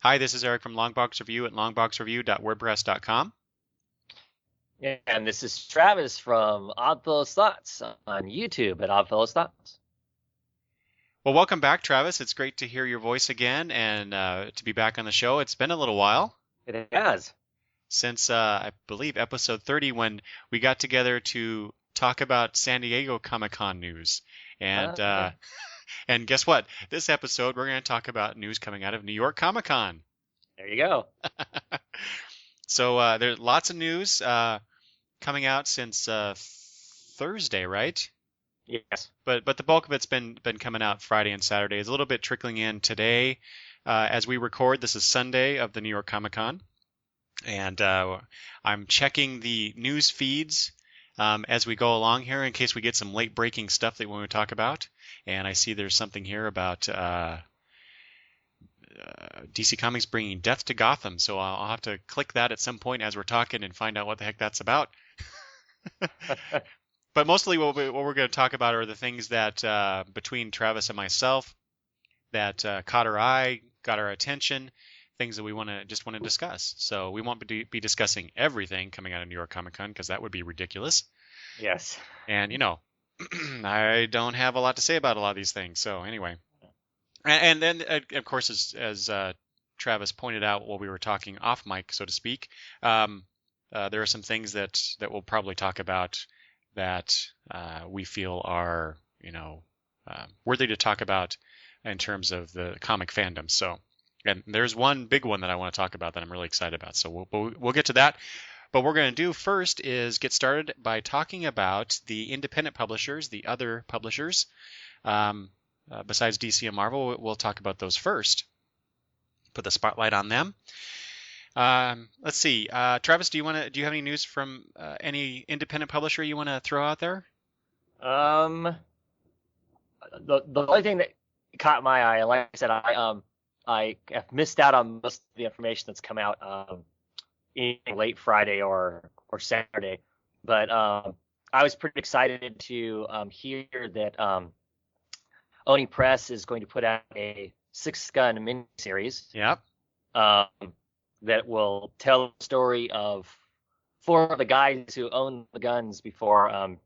Hi, this is Eric from Longbox Review at longboxreview.wordpress.com. And this is Travis from Oddfellows Thoughts on YouTube at Oddfellows Thoughts. Well, welcome back, Travis. It's great to hear your voice again and to be back on the show. It's been a little while It has. since I believe episode 30 when we got together to talk about San Diego Comic-Con news. And Yeah. and guess what? This episode we're going to talk about news coming out of New York Comic-Con. There you go. So there's lots of news coming out since Thursday, right? Yes. But the bulk of it's been coming out Friday and Saturday. It's a little bit trickling in today as we record. This is Sunday of the New York Comic Con, and I'm checking the news feeds as we go along here in case we get some late breaking stuff that we want to talk about. And I see there's something here about DC Comics bringing Death to Gotham, so I'll have to click that at some point as we're talking and find out what the heck that's about. But mostly what we're going to talk about are the things that between Travis and myself that caught our eye, got our attention, things that we want to discuss. So we won't be discussing everything coming out of New York Comic Con because that would be ridiculous. Yes. And I don't have a lot to say about a lot of these things. So anyway, and then of course as Travis pointed out while we were talking off mic, so to speak, there are some things that we'll probably talk about that we feel are, worthy to talk about in terms of the comic fandom. So, and there's one big one that I want to talk about that I'm really excited about. So we'll get to that. But what we're going to do first is get started by talking about the independent publishers, the other publishers. Besides DC and Marvel, we'll talk about those first. Put the spotlight on them. Let's see. Travis, do you have any news from any independent publisher you want to throw out there? The only thing that caught my eye, like I said, I have missed out on most of the information that's come out in late Friday or Saturday, but I was pretty excited to hear that Oni Press is going to put out a Six Gun miniseries. Yep. That will tell the story of four of the guys who owned the guns before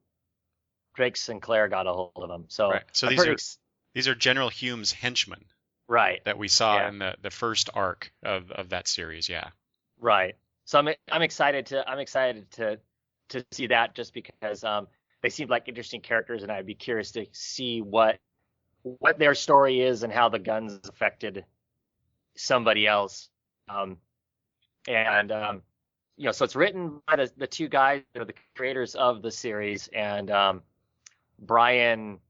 Drake Sinclair got a hold of them. So, right. So these are General Hume's henchmen, right, that we saw in the first arc of that series. Yeah. Right. So I'm excited to see that just because they seem like interesting characters, and I'd be curious to see what their story is and how the guns affected somebody else. So it's written by the two guys that are the creators of the series, and Brian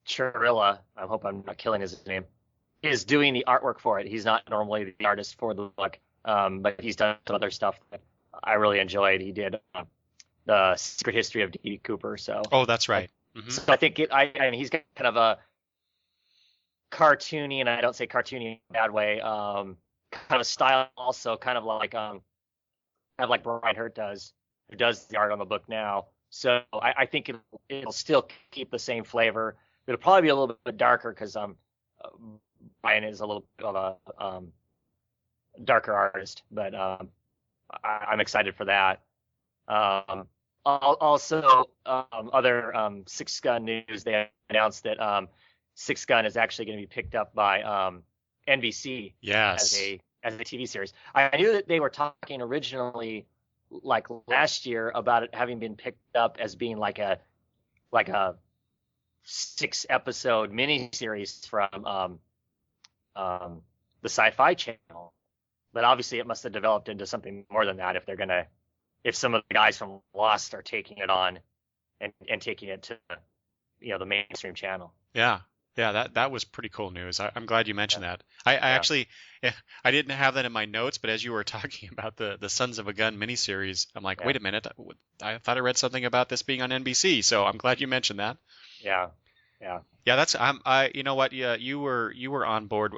Churilla, I hope I'm not killing his name, is doing the artwork for it. He's not normally the artist for the book, but he's done some other stuff that I really enjoyed. He did the Secret History of D.B. Cooper. So. Oh, that's right. Mm-hmm. So I think and he's got kind of a cartoony, and I don't say cartoony in a bad way, kind of style also, kind of like Brian Hurt does, who does the art on the book now. So I think it'll still keep the same flavor. It'll probably be a little bit darker because Brian is a little bit of a darker artist, but I'm excited for that. Also, other Six Gun news, they announced that Six Gun is actually going to be picked up by NBC. Yes. as a TV series. I knew that they were talking originally, like last year, about it having been picked up as being like a 6-episode miniseries from the Sci-Fi Channel, but obviously it must have developed into something more than that if some of the guys from Lost are taking it on and taking it to the mainstream channel. Yeah, that was pretty cool news. I'm glad you mentioned that. I actually, I didn't have that in my notes, but as you were talking about the Sons of a Gun miniseries, I'm like, wait a minute, I thought I read something about this being on NBC, so I'm glad you mentioned that. Yeah. That's you know what? Yeah, you were on board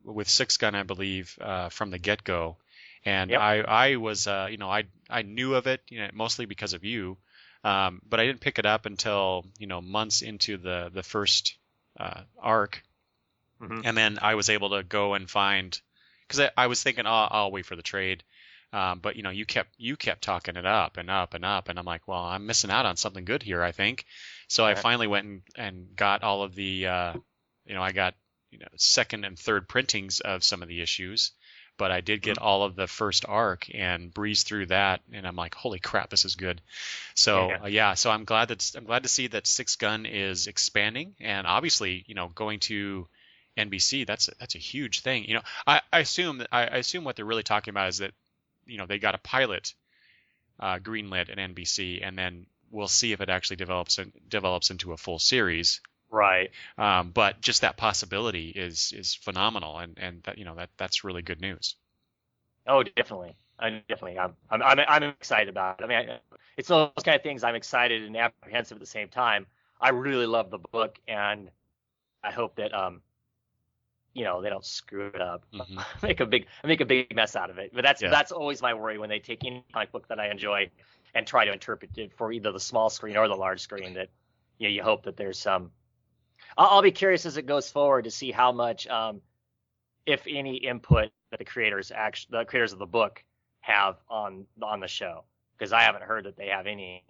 with Six Gun, I believe, from the get-go, and Yep. I was, I knew of it, mostly because of you, but I didn't pick it up until months into the first arc, Mm-hmm. and then I was able to go and find because I was thinking, oh, I'll wait for the trade. But you kept talking it up and up and up, and I'm like, well, I'm missing out on something good here, I think. So I finally went and got all of the, I got second and third printings of some of the issues, but I did get all of the first arc and breezed through that, and I'm like, holy crap, this is good. So so I'm glad to see that Six Gun is expanding, and obviously, going to NBC, that's a huge thing. I assume what they're really talking about is that they got a pilot greenlit at NBC, and then we'll see if it actually develops into a full series. Right. But just that possibility is phenomenal, and that's really good news. Oh, definitely. I'm excited about it. I mean, it's those kind of things I'm excited and apprehensive at the same time. I really love the book, and I hope that they don't screw it up, make a big mess out of it. But that's always my worry when they take any comic book that I enjoy and try to interpret it for either the small screen or the large screen. That you hope that there's some. I'll be curious as it goes forward to see how much, if any, input that the creators of the book have on the show, because I haven't heard that they have any.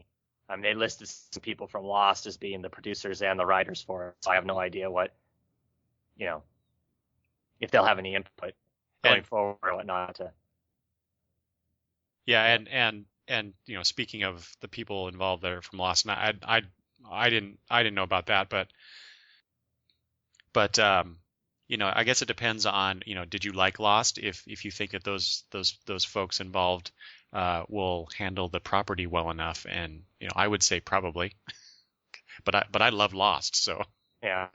They listed some people from Lost as being the producers and the writers for it, so I have no idea what, if they'll have any input going forward or whatnot. Yeah, and speaking of the people involved that are from Lost, and I didn't know about that, but I guess it depends on, did you like Lost? If you think that those folks involved will handle the property well enough, and I would say probably, but I love Lost, so yeah,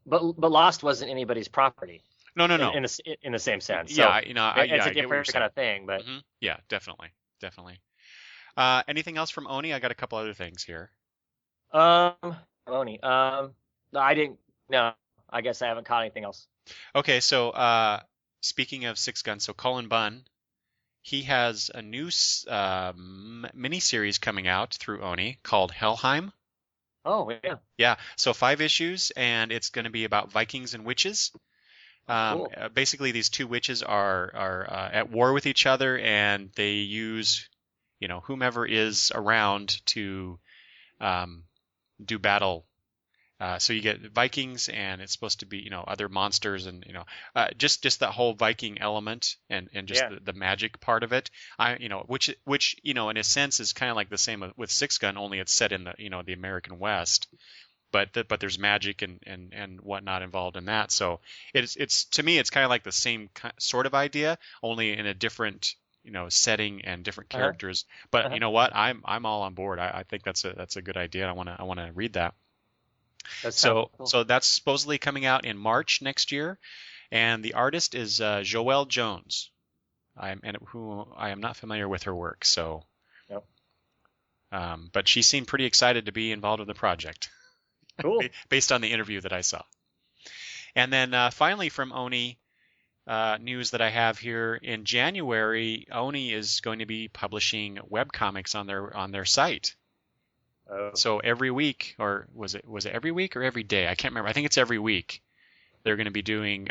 but Lost wasn't anybody's property. No. In the same sense. So yeah, it's a different kind of thing, but yeah, definitely. Anything else from Oni? I got a couple other things here. Oni. I didn't. No, I guess I haven't caught anything else. Okay, so speaking of Six Gun, so Cullen Bunn, he has a new miniseries coming out through Oni called Helheim. Oh yeah. Yeah, so 5 issues, and it's going to be about Vikings and witches. Cool. Basically, these two witches are at war with each other, and they use, whomever is around to do battle. So you get Vikings, and it's supposed to be, other monsters, and just that whole Viking element, and just the magic part of it. Which in a sense is kind of like the same with Six Gun, only it's set in the the American West. But there's magic and whatnot involved in that. So it's to me it's kind of like the same sort of idea, only in a different setting and different characters. But you know what? I'm all on board. I think that's a good idea. I want to read that. So that's supposedly coming out in March next year, and the artist is Joelle Jones. Who I am not familiar with her work. So, but she seemed pretty excited to be involved in the project. Cool. Based on the interview that I saw. And then finally from Oni, news that I have here in January, Oni is going to be publishing webcomics on their site. Oh. So every week, or was it every week or every day? I can't remember. I think it's every week. They're going to be doing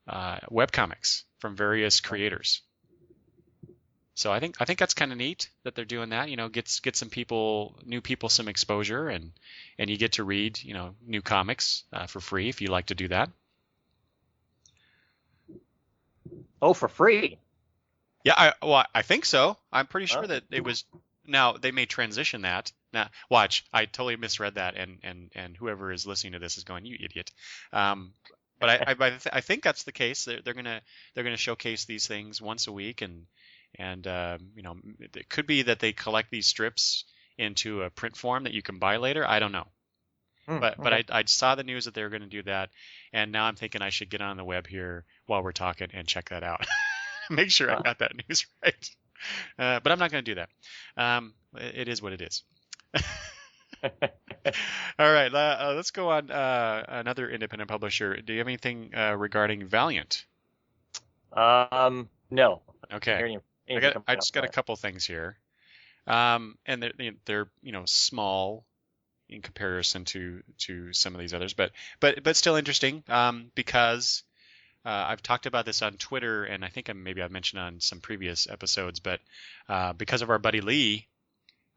webcomics from various creators. So I think that's kind of neat that they're doing that. Get some new people some exposure, and you get to read new comics for free if you like to do that. Oh, for free? Yeah, I think so. I'm pretty sure that it was. Now they may transition that. Now watch, I totally misread that, and whoever is listening to this is going, you idiot. But I think that's the case. They're gonna showcase these things once a week, and it could be that they collect these strips into a print form that you can buy later. I don't know. But I saw the news that they were going to do that, and now I'm thinking I should get on the web here while we're talking and check that out. Make sure I got that news right. But I'm not going to do that. It is what it is. All right, let's go on. Another independent publisher. Do you have anything regarding Valiant? No. Okay. I just got a couple things here, and they're small in comparison to some of these others, but still interesting because I've talked about this on Twitter, and I think maybe I've mentioned on some previous episodes, but because of our buddy Lee,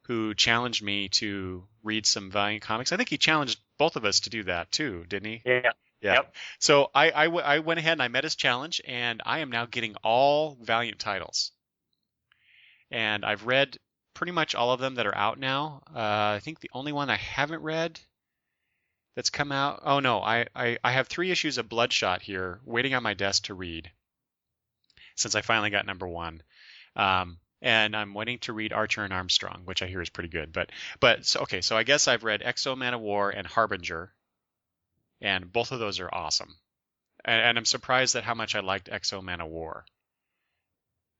who challenged me to read some Valiant comics. I think he challenged both of us to do that too, didn't he? Yeah. Yeah. Yep. So I went ahead and I met his challenge, and I am now getting all Valiant titles. And I've read pretty much all of them that are out now. I think the only one I haven't read that's come out. Oh no, I have 3 issues of Bloodshot here waiting on my desk to read since I finally got number 1. And I'm waiting to read Archer and Armstrong, which I hear is pretty good. But so, okay, so I guess I've read X-O Man of War and Harbinger, and both of those are awesome. And I'm surprised at how much I liked X-O Man of War.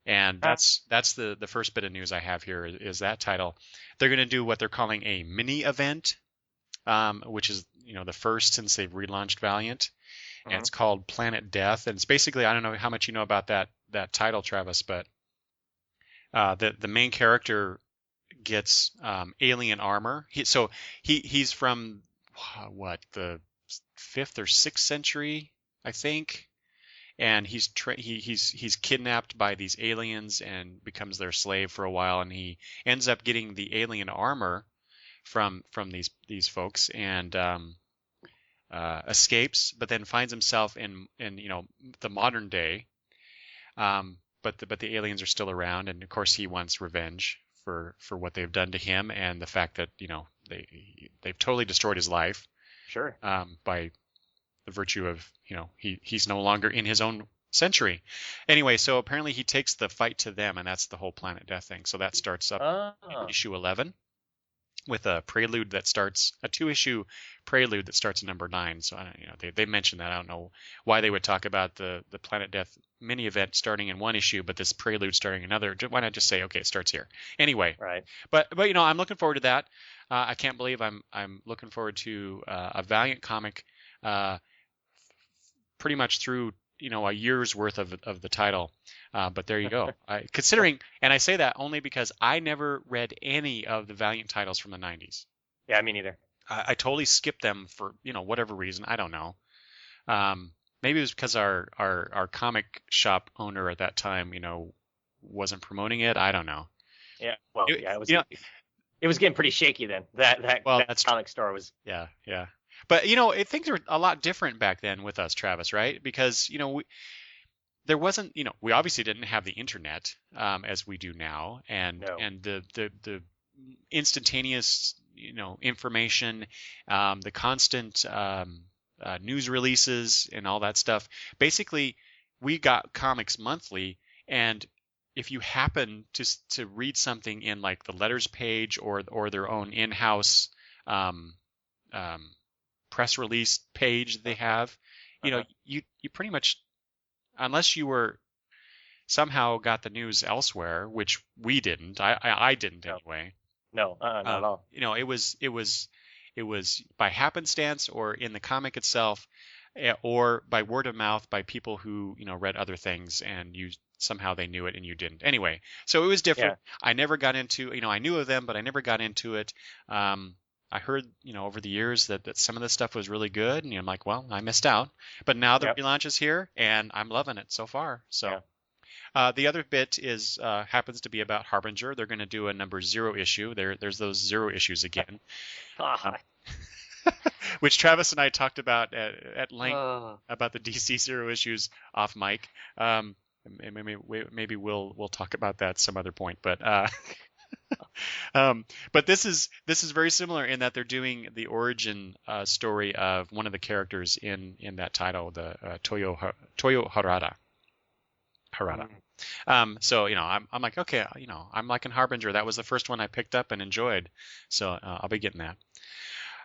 And that's the first bit of news I have here is that title. They're going to do what they're calling a mini event, which is the first since they've relaunched Valiant, and it's called Planet Death. And it's basically, I don't know how much you know about that title, Travis, but the main character gets alien armor. He's from the 5th or 6th century, I think. And he's kidnapped by these aliens and becomes their slave for a while, and he ends up getting the alien armor from these folks and escapes, but then finds himself in the modern day. But the aliens are still around, and of course he wants revenge for what they've done to him and the fact that they've totally destroyed his life. Sure. By the virtue of he's no longer in his own century. Anyway, so apparently he takes the fight to them, and that's the whole Planet Death thing. So that starts up in issue 11 with a 2-issue prelude that starts at number 9. So they mentioned that. I don't know why they would talk about the Planet Death mini event starting in one issue, but this prelude starting another. Why not just say, okay, it starts here? Anyway, right. But I'm looking forward to that. I can't believe I'm looking forward to a Valiant comic pretty much through a year's worth of the title. But there you go. Considering, and I say that only because I never read any of the Valiant titles from the 90s. Yeah, me neither. I totally skipped them for whatever reason. I don't know. Maybe it was because our comic shop owner at that time wasn't promoting it. I don't know. Yeah. Well, it was. It was getting pretty shaky then. That comic store was. Yeah. But things were a lot different back then with us, Travis, right? Because there wasn't, we obviously didn't have the internet as we do now, and the instantaneous, information, the constant news releases and all that stuff. Basically, we got comics monthly, and if you happen to read something in like the letters page or their own in-house press release page they have, you pretty much, unless you were somehow got the news elsewhere, which we didn't. I didn't anyway. No, not at all. It was by happenstance or in the comic itself, or by word of mouth by people who read other things and somehow they knew it and you didn't. Anyway, so it was different. Yeah. I never got into I knew of them, but I never got into it. I heard over the years that some of this stuff was really good, and I'm like, well, I missed out. But now the relaunch is here, and I'm loving it so far. So. The other bit is happens to be about Harbinger. They're going to do a number 0 issue. There's those 0 issues again, which Travis and I talked about at length about the DC 0 issues off mic. Maybe we'll talk about that some other point. But but this is very similar in that they're doing the origin story of one of the characters in that title, the Toyo Harada. So I'm like, okay, I'm liking Harbinger. That was the first one I picked up and enjoyed, so I'll be getting that.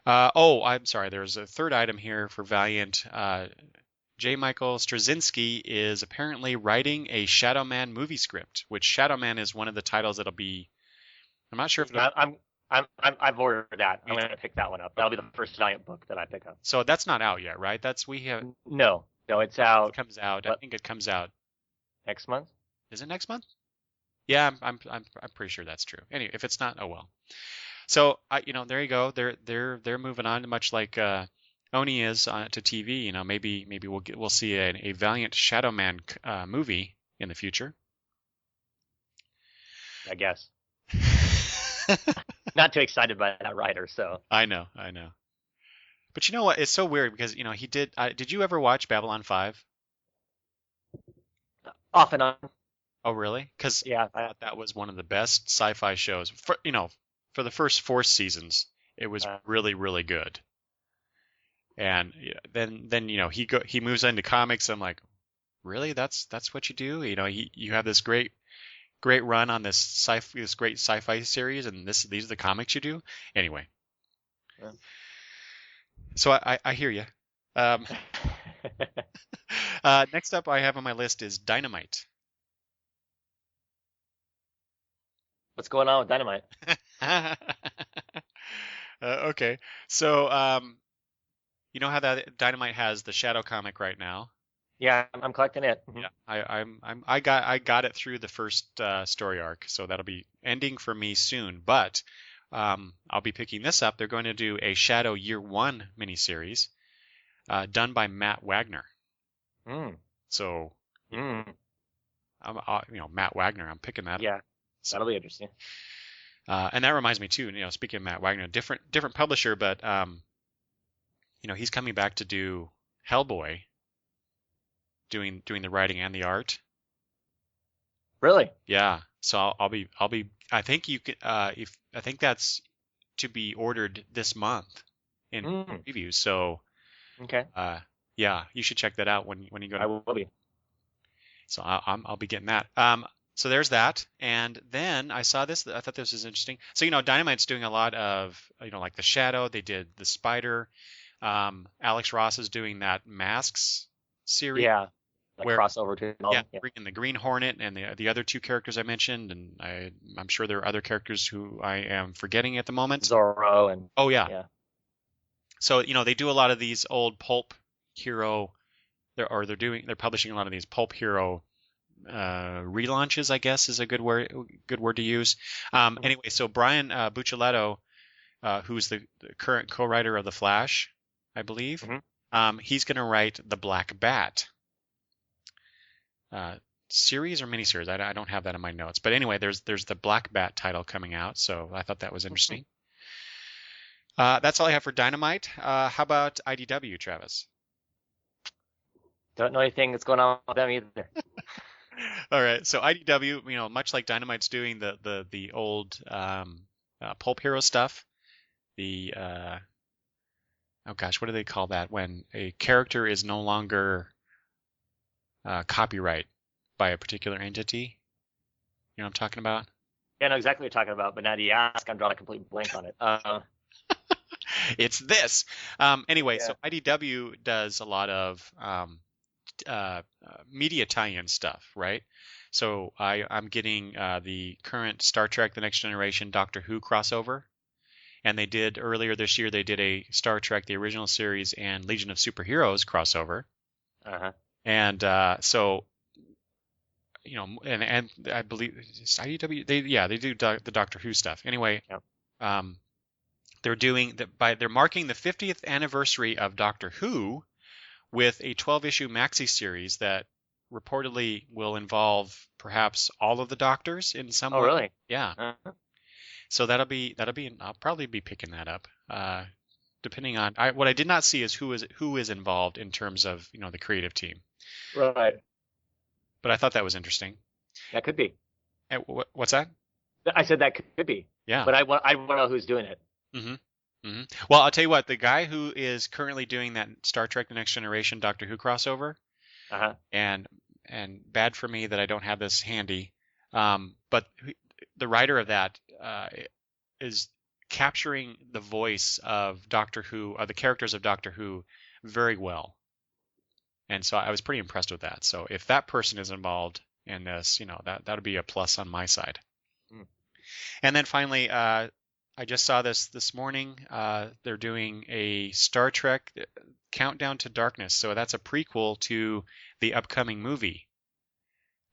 I'm sorry. There's a third item here for Valiant. J. Michael Straczynski is apparently writing a Shadow Man movie script, which Shadow Man is one of the titles that'll be. I'm not sure if I've ordered that. I'm going to pick that one up. That'll be the first Valiant book that I pick up. So that's not out yet, right? No, it's out. It comes out. I think it comes out next month. Is it next month? Yeah, I'm pretty sure that's true. Anyway, if it's not, oh well. So there you go. They're moving on, much like Oni is to TV, maybe we'll see a Valiant Shadow Man movie in the future. I guess. Not too excited by that writer, so. I know. But you know what? It's so weird because he did. Did you ever watch Babylon 5? Off and on. Oh, really? Because Yeah. I thought that was one of the best sci-fi shows. For the first 4 seasons, it was really, really good. And then he moves into comics. I'm like, really? That's what you do? You have this great run on this great sci-fi series, and these are the comics you do. Anyway, Yeah. So I hear you. Next up, I have on my list is Dynamite. What's going on with Dynamite? Okay, so you know how that Dynamite has the Shadow comic right now? Yeah, I'm collecting it. Yeah, I got it through the first story arc, so that'll be ending for me soon. But I'll be picking this up. They're going to do a Shadow Year 1 miniseries done by Matt Wagner. Mm. So, Mm. Matt Wagner, I'm picking that up. Yeah, that'll be interesting. And that reminds me too, speaking of Matt Wagner, different publisher, but he's coming back to do Hellboy, doing the writing and the art. Really? Yeah. So I'll be I think you can I think that's to be ordered this month in previews. So okay. Yeah, you should check that out when you go. I will be. So I'll be getting that. So there's that, and then I saw this. I thought this was interesting. So Dynamite's doing a lot of like the Shadow. They did the Spider. Alex Ross is doing that Masks series. Yeah. Crossover too. Yeah, bringing the Green Hornet and the other 2 characters I mentioned, and I'm sure there are other characters who I am forgetting at the moment. Zorro and. Oh yeah. Yeah. So they do a lot of these old pulp hero. They're publishing a lot of these pulp hero relaunches, I guess is a good word to use. Anyway, so Brian Buccellato, who's the current co-writer of The Flash, I believe, he's going to write the Black Bat series or miniseries. I don't have that in my notes, but anyway, there's the Black Bat title coming out, so I thought that was interesting. That's all I have for Dynamite. How about IDW, Travis? Don't know anything that's going on with them either. All right, so IDW, much like Dynamite's doing the old pulp hero stuff, oh gosh, what do they call that when a character is no longer copyright by a particular entity? You know what I'm talking about? Yeah, I know exactly what you're talking about, but now that you ask, I'm drawing a complete blank on it. It's this. Anyway, so IDW does a lot of media tie-in stuff, right? So I'm getting the current Star Trek: The Next Generation Doctor Who crossover, and they did earlier this year. They did a Star Trek: The Original Series and Legion of Superheroes crossover. And so and I believe it's IDW. They do the Doctor Who stuff. Anyway, they're they're marking the 50th anniversary of Doctor Who with a 12-issue maxi series that reportedly will involve perhaps all of the Doctors in some way. Oh, really? Yeah. So that'll be. I'll probably be picking that up. Depending on what I did not see is who is involved in terms of the creative team. Right. But I thought that was interesting. That could be. What's that? I said that could be. Yeah. But I want to know who's doing it. Well, I'll tell you what. The guy who is currently doing that Star Trek: The Next Generation Doctor Who crossover, and bad for me that I don't have this handy, but the writer of that is capturing the voice of Doctor Who, the characters of Doctor Who, very well. And so I was pretty impressed with that. So if that person is involved in this, that would be a plus on my side. And then finally, I just saw this morning. They're doing a Star Trek Countdown to Darkness. So that's a prequel to the upcoming movie,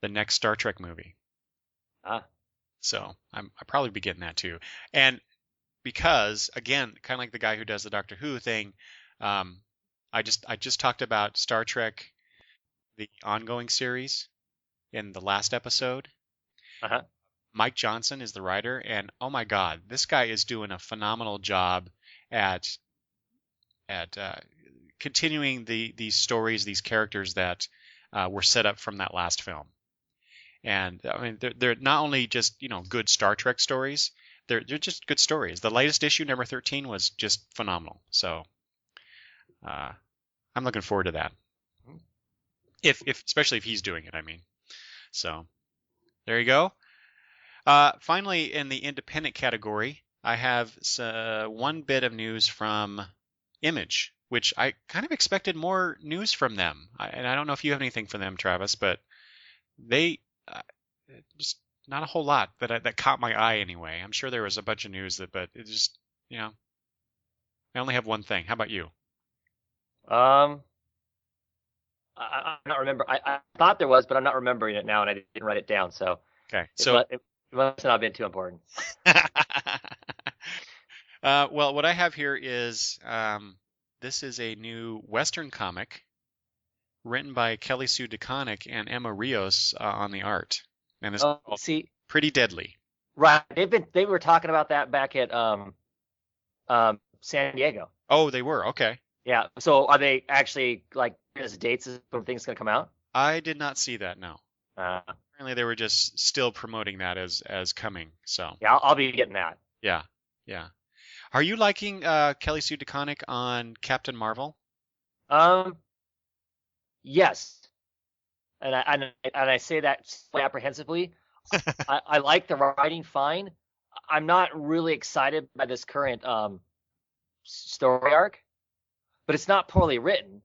the next Star Trek movie. So I'll probably be getting that too. And because, again, kind of like the guy who does the Doctor Who thing, I just talked about Star Trek, the ongoing series, in the last episode. Uh-huh. Mike Johnson is the writer, and oh my God, this guy is doing a phenomenal job at continuing these stories, these characters that were set up from that last film. And I mean, they're not only just good Star Trek stories, they're just good stories. The latest issue, number 13, was just phenomenal. So I'm looking forward to that. If especially if he's doing it, I mean. So there you go. Finally, in the independent category, I have one bit of news from Image, which I kind of expected more news from them. And I don't know if you have anything for them, Travis, but they just not a whole lot that caught my eye anyway. I'm sure there was a bunch of news but it just, I only have one thing. How about you? I'm not remember. I thought there was, but I'm not remembering it now, and I didn't write it down. So okay, so it must not have been too important. Well, what I have here is this is a new Western comic written by Kelly Sue DeConnick and Emma Rios on the art, and it's Pretty Deadly. Right, they were talking about that back at San Diego. Oh, they were. Okay. Yeah. So are they actually like as dates when things gonna come out? I did not see that. No. Apparently, they were just still promoting that as coming. So yeah, I'll be getting that. Yeah. Are you liking Kelly Sue DeConnick on Captain Marvel? Yes. And I say that apprehensively. I like the writing fine. I'm not really excited by this current story arc, but it's not poorly written.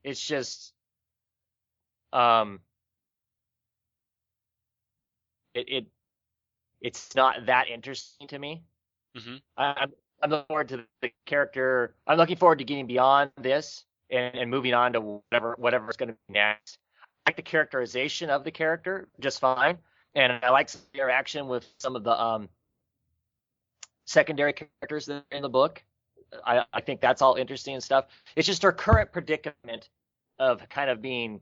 It's just it's not that interesting to me. Mm-hmm. I'm looking forward to the character. I'm looking forward to getting beyond this and moving on to whatever's going to be next. I like the characterization of the character just fine, and I like some interaction with some of the secondary characters that are in the book. I think that's all interesting and stuff. It's just her current predicament of kind of being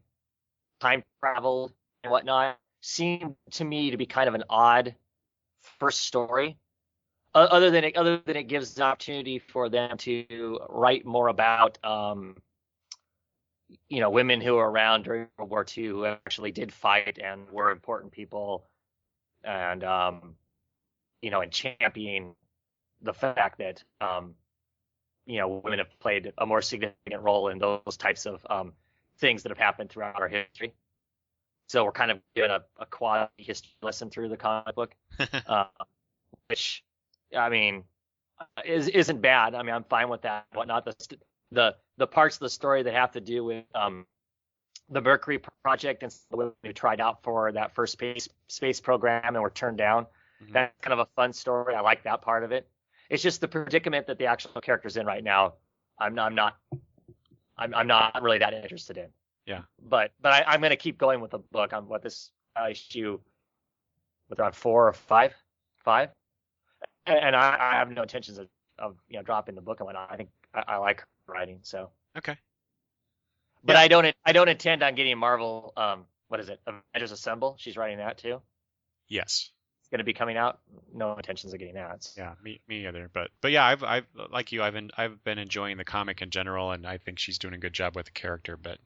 time traveled and whatnot seemed to me to be kind of an odd first story. Other than it gives an opportunity for them to write more about women who were around during World War II who actually did fight and were important people, and and championing the fact that women have played a more significant role in those types of things that have happened throughout our history. So we're kind of doing a quad history lesson through the comic book, which, I mean, isn't bad. I mean, I'm fine with that. Whatnot. The parts of the story that have to do with the Mercury project and the women who tried out for that first space program and were turned down. Mm-hmm. That's kind of a fun story. I like that part of it. It's just the predicament that the actual character's in right now. I'm not really that interested in. Yeah. But I'm going to keep going with the book on what this issue, with around 4 or 5, and I have no intentions of dropping the book and whatnot. I think I like her writing, so. Okay. But yeah. I don't intend on getting Marvel. What is it? Avengers Assemble. She's writing that too. Yes. It's going to be coming out. No intentions of getting that. Yeah, me either. But yeah, I've like you. I've been enjoying the comic in general, and I think she's doing a good job with the character. But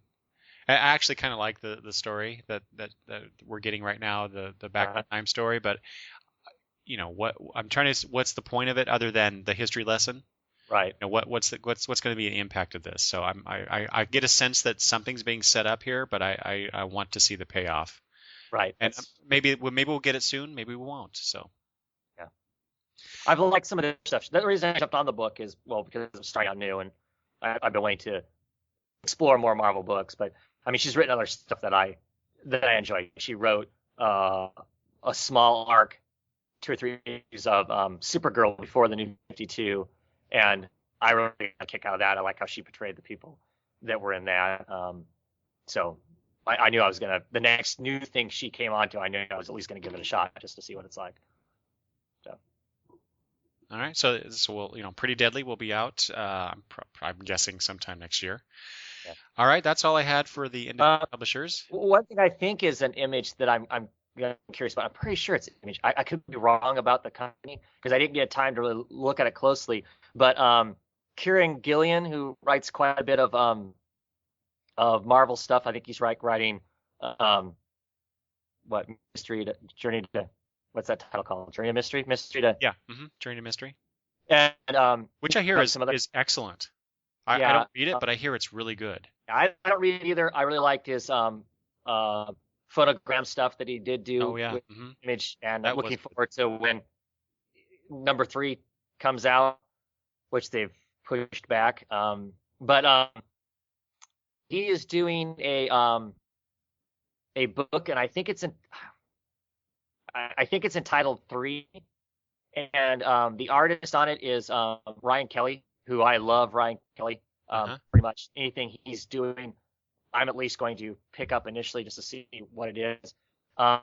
I actually kind of like the story that we're getting right now, the back in time story. But what's the point of it other than the history lesson? Right. What's going to be the impact of this? So I get a sense that something's being set up here, but I want to see the payoff. Right. And maybe we'll get it soon. Maybe we won't. So. Yeah. I've liked some of the stuff. The reason I jumped on the book is, well, because I'm starting out new, and I've been waiting to explore more Marvel books. But I mean, she's written other stuff that I enjoy. She wrote a small arc, 2 or 3 issues of Supergirl before the New 52, and I really got a kick out of that. I like how she portrayed the people that were in that. So I knew I was the next new thing she came onto, I knew I was at least gonna give it a shot just to see what it's like. So. All right. So we'll, Pretty Deadly will be out. I'm guessing sometime next year. Yeah. All right. That's all I had for the independent publishers. One thing I think is an Image that I'm curious about. I'm pretty sure it's Image. I could be wrong about the company because I didn't get time to really look at it closely. But Kieran Gillian, who writes quite a bit of Marvel stuff, I think he's writing what Mystery to Journey to what's that title called? Journey to Mystery? Mystery to Yeah. Journey to Mystery. And which I hear is excellent. I don't read it, but I hear it's really good. I don't read it either. I really liked his phonogram stuff that he did do with Image, and I'm looking forward to when number 3 comes out, which they've pushed back. But he is doing a book, and I think it's entitled 3, and the artist on it is Ryan Kelly, who I love. Ryan Kelly, pretty much anything he's doing, I'm at least going to pick up initially just to see what it is. The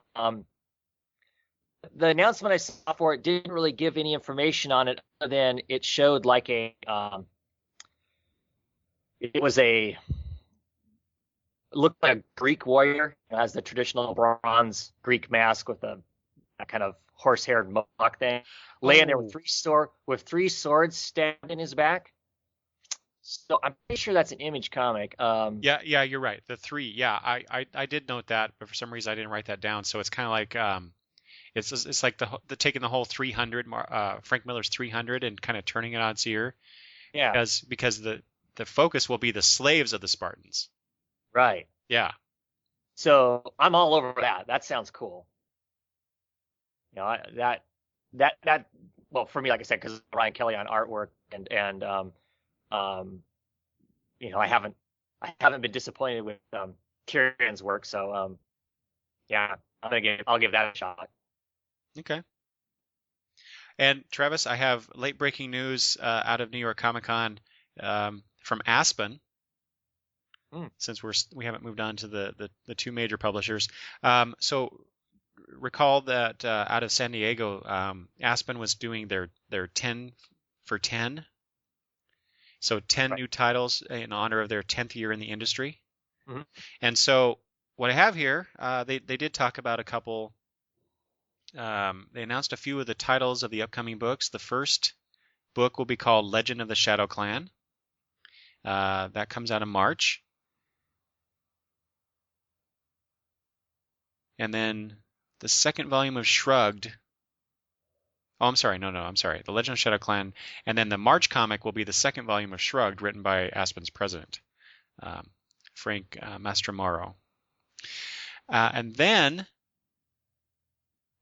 announcement I saw for it didn't really give any information on it, other than it showed like it looked like a Greek warrior. It has the traditional bronze Greek mask with a kind of horse-haired mohawk thing, laying there with three swords stabbed in his back. So I'm pretty sure that's an Image comic. Yeah, you're right. The 3, yeah, I did note that, but for some reason I didn't write that down. So it's kind of like it's like the taking the whole 300, Frank Miller's 300, and kind of turning it on its ear. Yeah. Because the focus will be the slaves of the Spartans. Right. Yeah. So I'm all over that. That sounds cool. That well, for me, like I said, because Ryan Kelly on artwork and I haven't been disappointed with Kieran's work, so yeah, I'll give that a shot. Okay. And Travis, I have late breaking news out of New York Comic Con from Aspen. Since we haven't moved on to the 2 major publishers. So recall that out of San Diego, Aspen was doing their 10 for 10. So 10 new titles in honor of their 10th year in the industry. Mm-hmm. And so what I have here, they did talk about a couple. They announced a few of the titles of the upcoming books. The first book will be called Legend of the Shadow Clan. That comes out in March. And then the second volume of Shrugged. Oh, I'm sorry. No, I'm sorry. The Legend of Shadow Clan. And then the March comic will be the second volume of Shrugged, written by Aspen's president, Frank Mastromaro. And then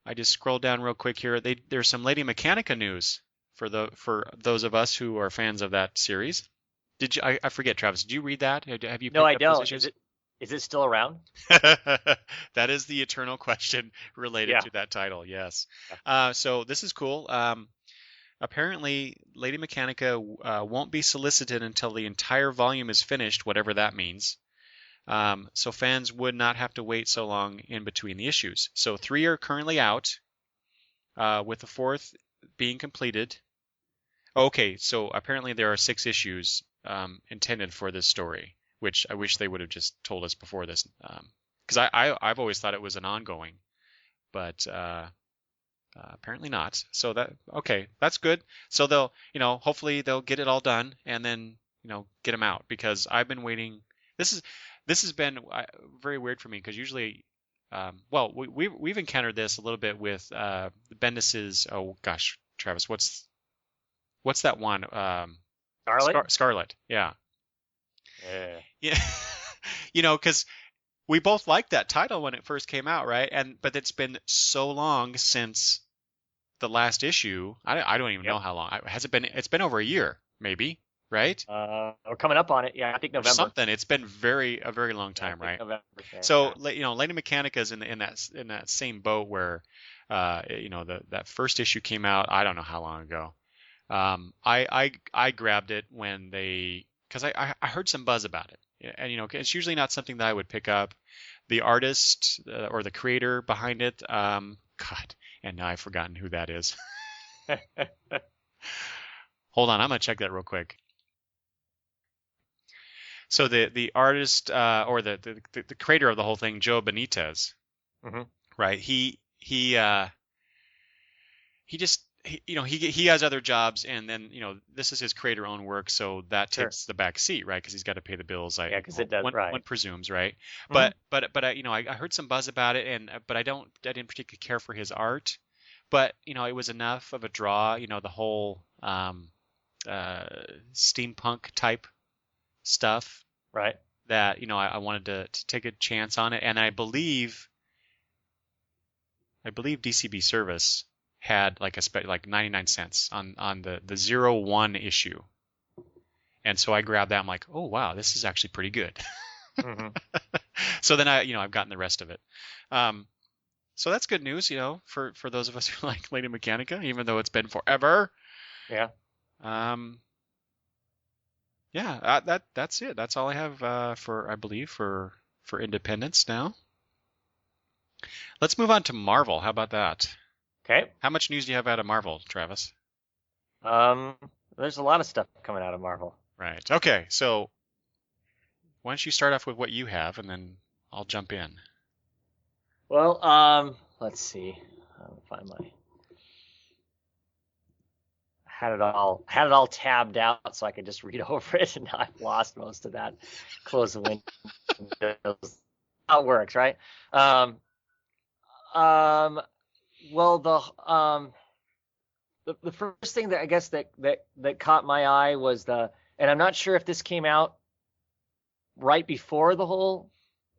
I just scrolled down real quick here. There's some Lady Mechanica news for those of us who are fans of that series. Did you? I forget, Travis. Did you read that? Have you? No, I don't. Is it still around? That is the eternal question related to that title. Yes. So this is cool. Apparently, Lady Mechanica won't be solicited until the entire volume is finished, whatever that means. So fans would not have to wait so long in between the issues. So 3 are currently out, with the 4th being completed. Okay, so apparently there are 6 issues intended for this story, which I wish they would have just told us before this, because I've always thought it was an ongoing, but apparently not. So that's good. So they'll, hopefully they'll get it all done and then, get them out, because I've been waiting. This has been very weird for me, because usually, we've encountered this a little bit with Bendis's. Oh gosh, Travis, what's that one? Scarlet. Yeah. Yeah. Because we both liked that title when it first came out, right? But it's been so long since the last issue. I don't even know how long. Has it been? It's been over a year, maybe, right? We're coming up on it. Yeah, I think November. Something. It's been a very long time, right? November, so, Lady Mechanica is in that same boat where, that first issue came out. I don't know how long ago. I grabbed it when because I heard some buzz about it, and it's usually not something that I would pick up. The artist or the creator behind it, God, and now I've forgotten who that is. Hold on, I'm gonna check that real quick. So the artist or the creator of the whole thing, Joe Benitez, Mm-hmm. right? He just he has other jobs, and then this is his creator own work, so that Sure. takes the back seat, right? Because he's got to pay the bills. Yeah, because it does, One presumes, right? Mhm. But I heard some buzz about it, but I didn't particularly care for his art, but it was enough of a draw, the whole steampunk type stuff Right. that I wanted to take a chance on it, and I believe DCB Service had like like 99 cents on the 01 issue. And so I grabbed that. I'm like, oh wow, this is actually pretty good. Mm-hmm. So then I've gotten the rest of it. So that's good news, for those of us who like Lady Mechanica, even though it's been forever. Yeah. Yeah, that's it. That's all I have for Independence now. Let's move on to Marvel. How about that? Okay. How much news do you have out of Marvel, Travis? There's a lot of stuff coming out of Marvel. Right. Okay. So why don't you start off with what you have, and then I'll jump in. Well, let's see. I'll find my. Had it all tabbed out so I could just read over it, and now I've lost most of that. Close the windows. How it works, right? Well, the first thing that I guess that caught my eye was and I'm not sure if this came out right before the whole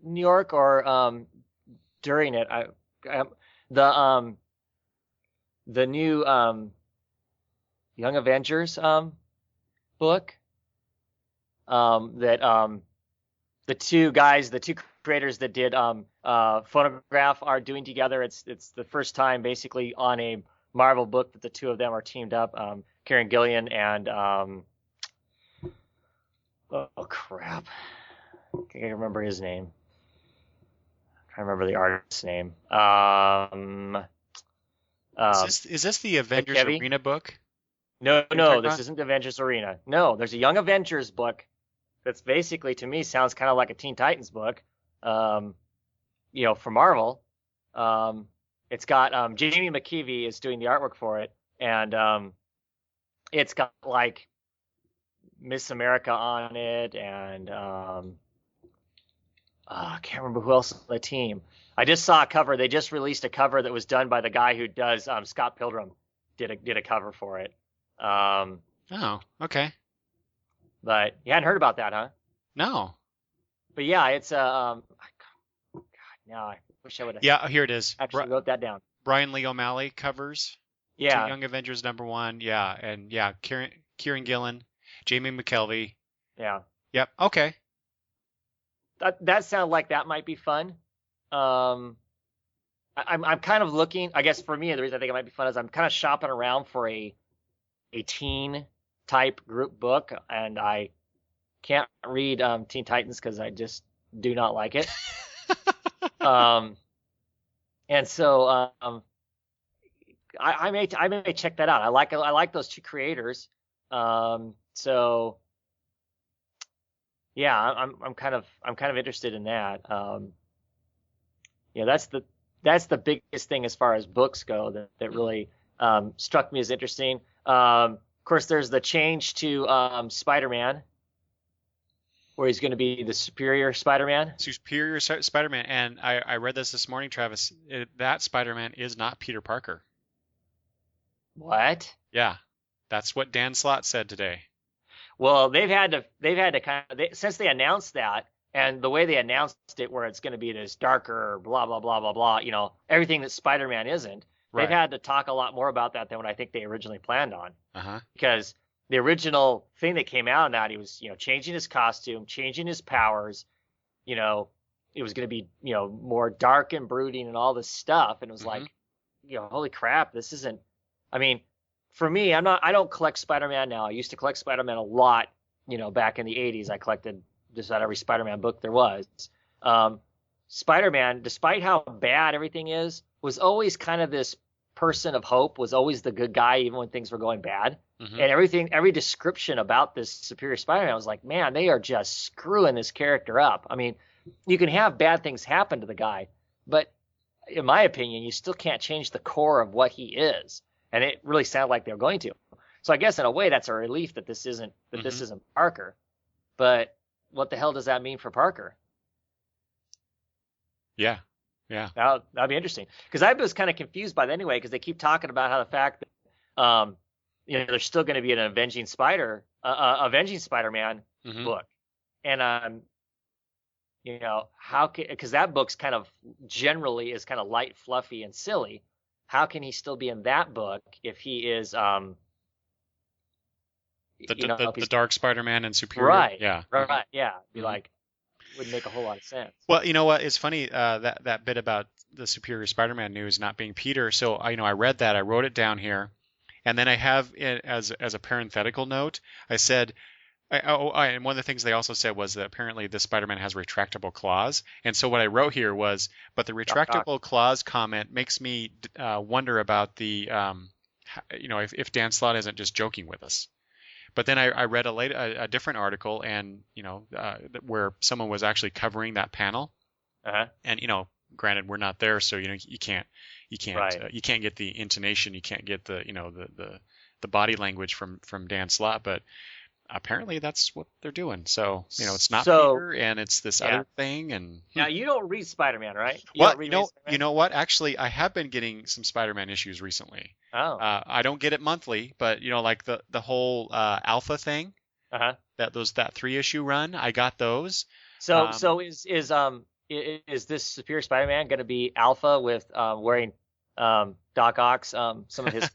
New York or during it. The new Young Avengers book that the two creators that did Phonograph are doing together. It's the first time basically on a Marvel book that the two of them are teamed up. Kieran Gillen and oh crap, I can't remember his name. I'm trying to remember the artist's name. Is this the Avengers Arena book? No, this isn't Avengers Arena. No, there's a Young Avengers book that's basically, to me, sounds kind of like a Teen Titans book, for Marvel. It's got Jamie McKeevy is doing the artwork for it, and it's got like Miss America on it, and I can't remember who else on the team. I just saw a cover. They just released a cover that was done by the guy who does Scott Pilgrim. Did a cover for it. Oh, okay. But you hadn't heard about that, huh? No. But yeah, it's God, now I wish I would have. Yeah, here it is. Actually wrote that down. Brian Lee O'Malley covers. Yeah. To Young Avengers #1. Yeah, and yeah, Kieran Gillen, Jamie McKelvey. Yeah. Yep. Okay. That sounded like that might be fun. I'm kind of looking. I guess for me, the reason I think it might be fun is I'm kind of shopping around for a teen type group book, and I can't read Teen Titans because I just do not like it. And so I may check that out. I like those two creators. So yeah, I'm kind of interested in that. That's the biggest thing as far as books go that really struck me as interesting. Of course, there's the change to Spider-Man, where he's going to be the superior Spider-Man. Superior Spider-Man, and I read this morning, Travis. That Spider-Man is not Peter Parker. What? Yeah, that's what Dan Slott said today. Well, they've had to kind of since they announced that, and the way they announced it, where it's going to be this darker, blah blah blah blah blah, everything that Spider-Man isn't. Right. They've had to talk a lot more about that than what I think they originally planned on. Uh-huh. Because the original thing that came out of that, he was, changing his costume, changing his powers, it was going to be, more dark and brooding and all this stuff. And it was like, holy crap, this isn't, I mean, for me, I don't collect Spider-Man now. I used to collect Spider-Man a lot, back in the 80s. I collected just about every Spider-Man book there was. Spider-Man, despite how bad everything is, was always kind of this person of hope was always the good guy, even when things were going bad. Mm-hmm. And every description about this Superior Spider-Man was like, man, they are just screwing this character up. I mean, you can have bad things happen to the guy, but in my opinion, you still can't change the core of what he is. And it really sounded like they were going to. So I guess in a way, that's a relief that this isn't Parker. But what the hell does that mean for Parker? Yeah. That'd be interesting, because I was kind of confused by that anyway, because they keep talking about how the fact that there's still going to be an Avenging Spider-Man Mm-hmm. book, and how can, because that book's kind of generally is kind of light, fluffy, and silly. How can he still be in that book if he is the Dark Spider-Man and Superior? Right. Yeah. Right. Mm-hmm. Yeah. Be Mm-hmm. like, wouldn't make a whole lot of sense. Well, you know what? It's funny that bit about the Superior Spider-Man news not being Peter. So I read that. I wrote it down here, and then I have it as a parenthetical note. I said, and one of the things they also said was that apparently this Spider-Man has retractable claws. And so what I wrote here was, but the retractable claws comment makes me wonder about the, if Dan Slott isn't just joking with us. But then I read a different article, and where someone was actually covering that panel, and granted we're not there, so you can't Right. You can't get the intonation, you can't get the the body language from Dan Slott, but apparently that's what they're doing. So it's not Peter, and it's this other thing. And now you don't read Spider-Man, right? You know what? Actually, I have been getting some Spider-Man issues recently. Oh. I don't get it monthly, but like the whole Alpha thing. That 3-issue run, I got those. So is this Superior Spider-Man going to be Alpha with wearing Doc Ock's some of his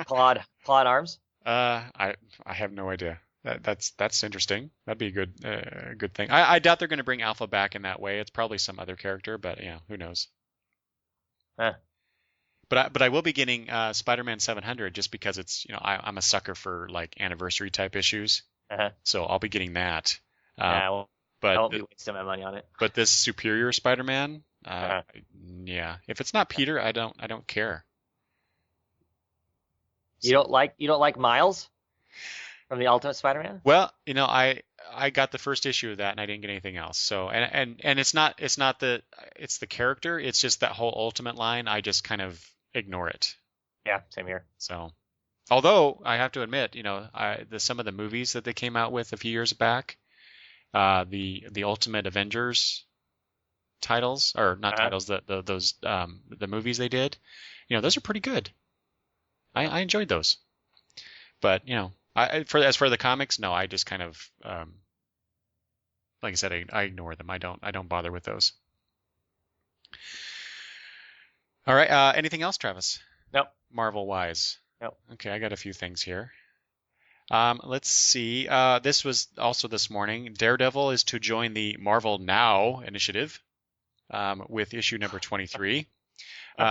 clawed arms? I have no idea. That's interesting. That'd be a good thing. I doubt they're going to bring Alpha back in that way. It's probably some other character, but who knows? But I will be getting Spider-Man 700 just because it's I'm a sucker for like anniversary type issues. So I'll be getting that. But I won't be wasting my money on it. But this Superior Spider-Man, if it's not Peter, I don't care. You don't like Miles from the Ultimate Spider-Man? Well, I got the first issue of that, and I didn't get anything else. So and it's not the character. It's just that whole Ultimate line. I just kind of ignore it. Yeah, same here. So, although I have to admit, some of the movies that they came out with a few years back, the Ultimate Avengers titles, or not titles, the movies they did, those are pretty good. I enjoyed those, but as for the comics, no, I just kind of like I said, I ignore them. I don't bother with those. All right. Anything else, Travis? Nope. Marvel wise. Nope. Okay, I got a few things here. Let's see. This was also this morning. Daredevil is to join the Marvel Now initiative with issue number 23.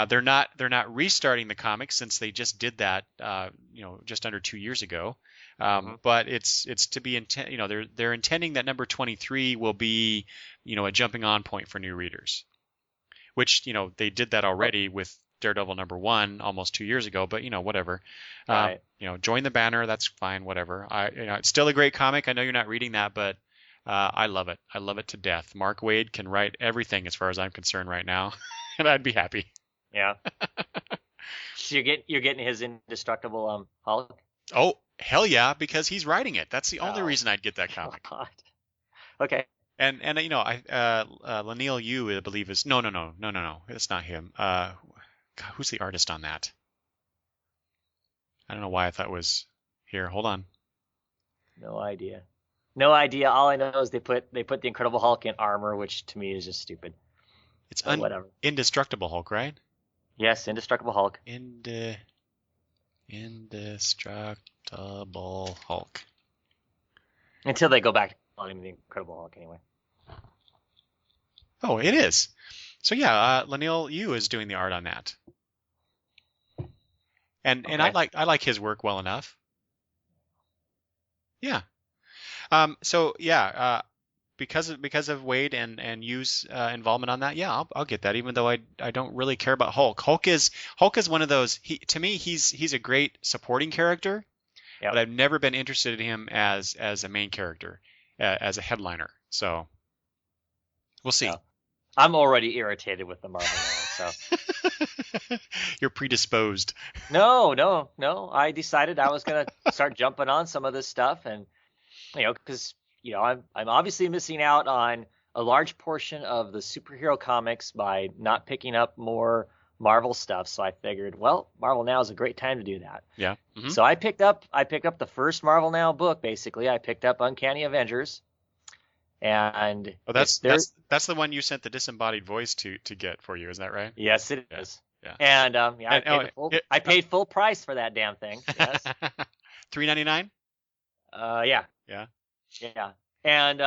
They're not restarting the comics since they just did that, just under 2 years ago. But it's to be they're intending that number 23 will be, a jumping on point for new readers, which, they did that already with Daredevil number 1 almost 2 years ago, but whatever. Right. Join the banner, that's fine, whatever. It's still a great comic. I know you're not reading that, but I love it. I love it to death. Mark Waid can write everything as far as I'm concerned right now, and I'd be happy. Yeah. So you're getting his Indestructible Hulk? Oh, hell yeah, because he's writing it. That's the only reason I'd get that comic. God. Okay. And Laniel Yu, I believe, is no, it's not him. God, who's the artist on that? I don't know why I thought it was here. Hold on. No idea. All I know is they put the Incredible Hulk in armor, which to me is just stupid. It's whatever. Indestructible Hulk, right? Yes, Indestructible Hulk. Indestructible Hulk. Until they go back to calling him the Incredible Hulk, anyway. Oh, it is. So yeah, Laniel Yu is doing the art on that. And I like his work well enough. Yeah. because of Wade and Yu's involvement on that, yeah, I'll get that. Even though I don't really care about Hulk. Hulk is one of those. To me, he's a great supporting character, Yep. but I've never been interested in him as a main character, as a headliner. So we'll see. Yeah. I'm already irritated with the Marvel now, so. You're predisposed. No. I decided I was gonna start jumping on some of this stuff, and because I'm obviously missing out on a large portion of the superhero comics by not picking up more Marvel stuff. So I figured, well, Marvel Now is a great time to do that. Yeah. Mm-hmm. So I picked up the first Marvel Now book. Basically, I picked up Uncanny Avengers, and that's the one you sent the disembodied voice to get for you, isn't that right? Yes, it is. Yeah. And I paid full price for that damn thing. Yes. $3.99. Yeah. Yeah. Yeah. And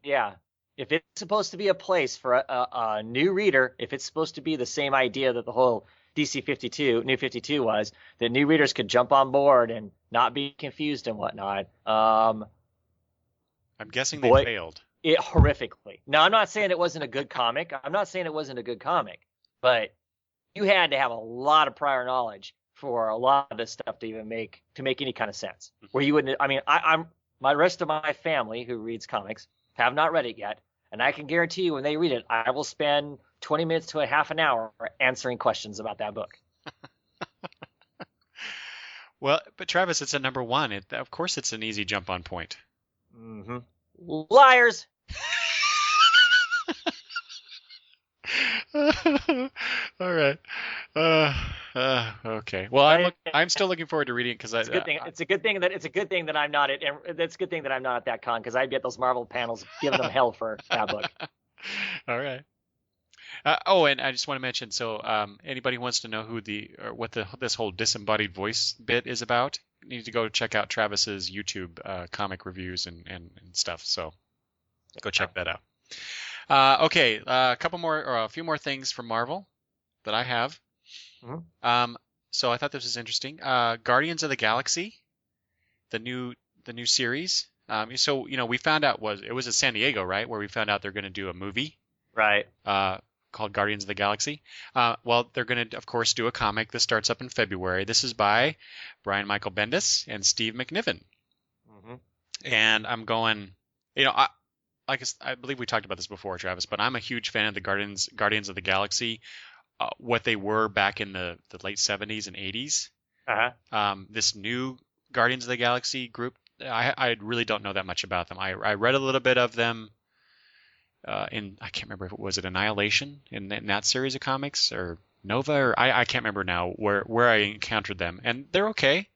yeah. If it's supposed to be a place for a new reader, if it's supposed to be the same idea that the whole DC 52, New 52 was, that new readers could jump on board and not be confused and whatnot. I'm guessing they failed. It horrifically. Now, I'm not saying it wasn't a good comic. But you had to have a lot of prior knowledge for a lot of this stuff to even make any kind of sense. Where you wouldn't. I mean, I'm my rest of my family who reads comics have not read it yet, and I can guarantee you when they read it, I will spend 20 minutes to a half an hour answering questions about that book. Well, but Travis, it's a number one. Of course, it's an easy jump on point. Mm-hmm. Liars. All right. Okay. Well, I'm still looking forward to reading it because it's a good thing that I'm not at. It's a good thing that I'm not at that con because I'd be at those Marvel panels giving them hell for that book. All right. And I just want to mention, so anybody who wants to know what this whole disembodied voice bit is about, you need to go check out Travis's YouTube comic reviews and stuff. So go check that out. Okay, a few more things from Marvel that I have. Mm-hmm. So I thought this was interesting. Guardians of the Galaxy, the new series. So we found out it was in San Diego, right, where we found out they're going to do a movie, right? Called Guardians of the Galaxy. Well, they're going to, of course, do a comic that starts up in February. This is by Brian Michael Bendis and Steve McNiven. Mm-hmm. And I'm going, I believe we talked about this before, Travis, but I'm a huge fan of the Guardians of the Galaxy, what they were back in the late 70s and 80s. Uh-huh. This new Guardians of the Galaxy group, I really don't know that much about them. I read a little bit of them I can't remember if it was Annihilation in that series of comics or Nova, or I can't remember now where I encountered them, and they're okay.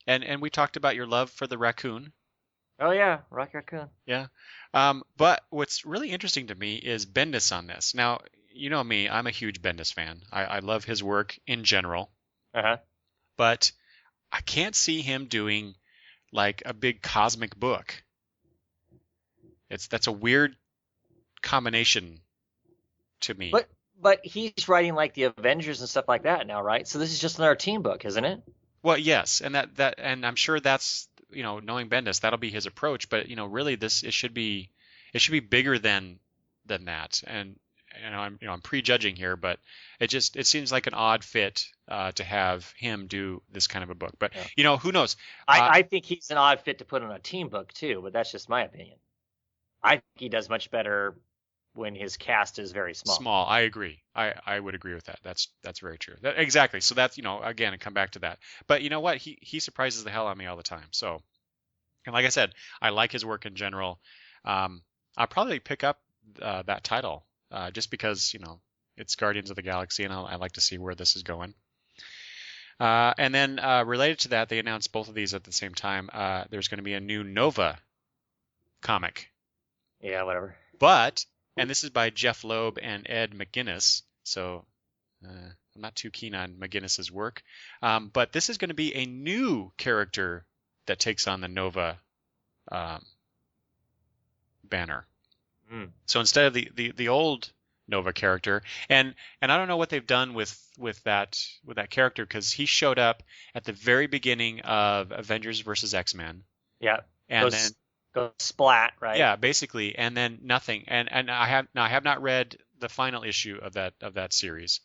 And we talked about your love for the raccoon. Oh yeah, Rocky Raccoon. Yeah. But what's really interesting to me is Bendis on this. Now, you know me, I'm a huge Bendis fan. I love his work in general. Uh-huh. But I can't see him doing like a big cosmic book. That's a weird combination to me. But he's writing like the Avengers and stuff like that now, right? So this is just another team book, isn't it? Well, yes, and and I'm sure that's, knowing Bendis, that'll be his approach, but really it should be bigger than that. And I'm prejudging here, but it seems like an odd fit to have him do this kind of a book. But who knows? I think he's an odd fit to put on a team book too, but that's just my opinion. I think he does much better when his cast is very small. Small, I agree. I would agree with that. That's very true. Exactly. So that's again, I come back to that. But you know what? He surprises the hell out of me all the time. So, and like I said, I like his work in general. I'll probably pick up that title just because it's Guardians of the Galaxy, and I like to see where this is going. And then related to that, they announced both of these at the same time. There's going to be a new Nova comic. Yeah, whatever. And this is by Jeff Loeb and Ed McGuinness, so I'm not too keen on McGuinness's work. But this is going to be a new character that takes on the Nova banner. Mm. So instead of the old Nova character, and I don't know what they've done with that character, because he showed up at the very beginning of Avengers versus X-Men. Yeah. And then Go splat, right? Yeah, basically, and then nothing. And I have not read the final issue of that series,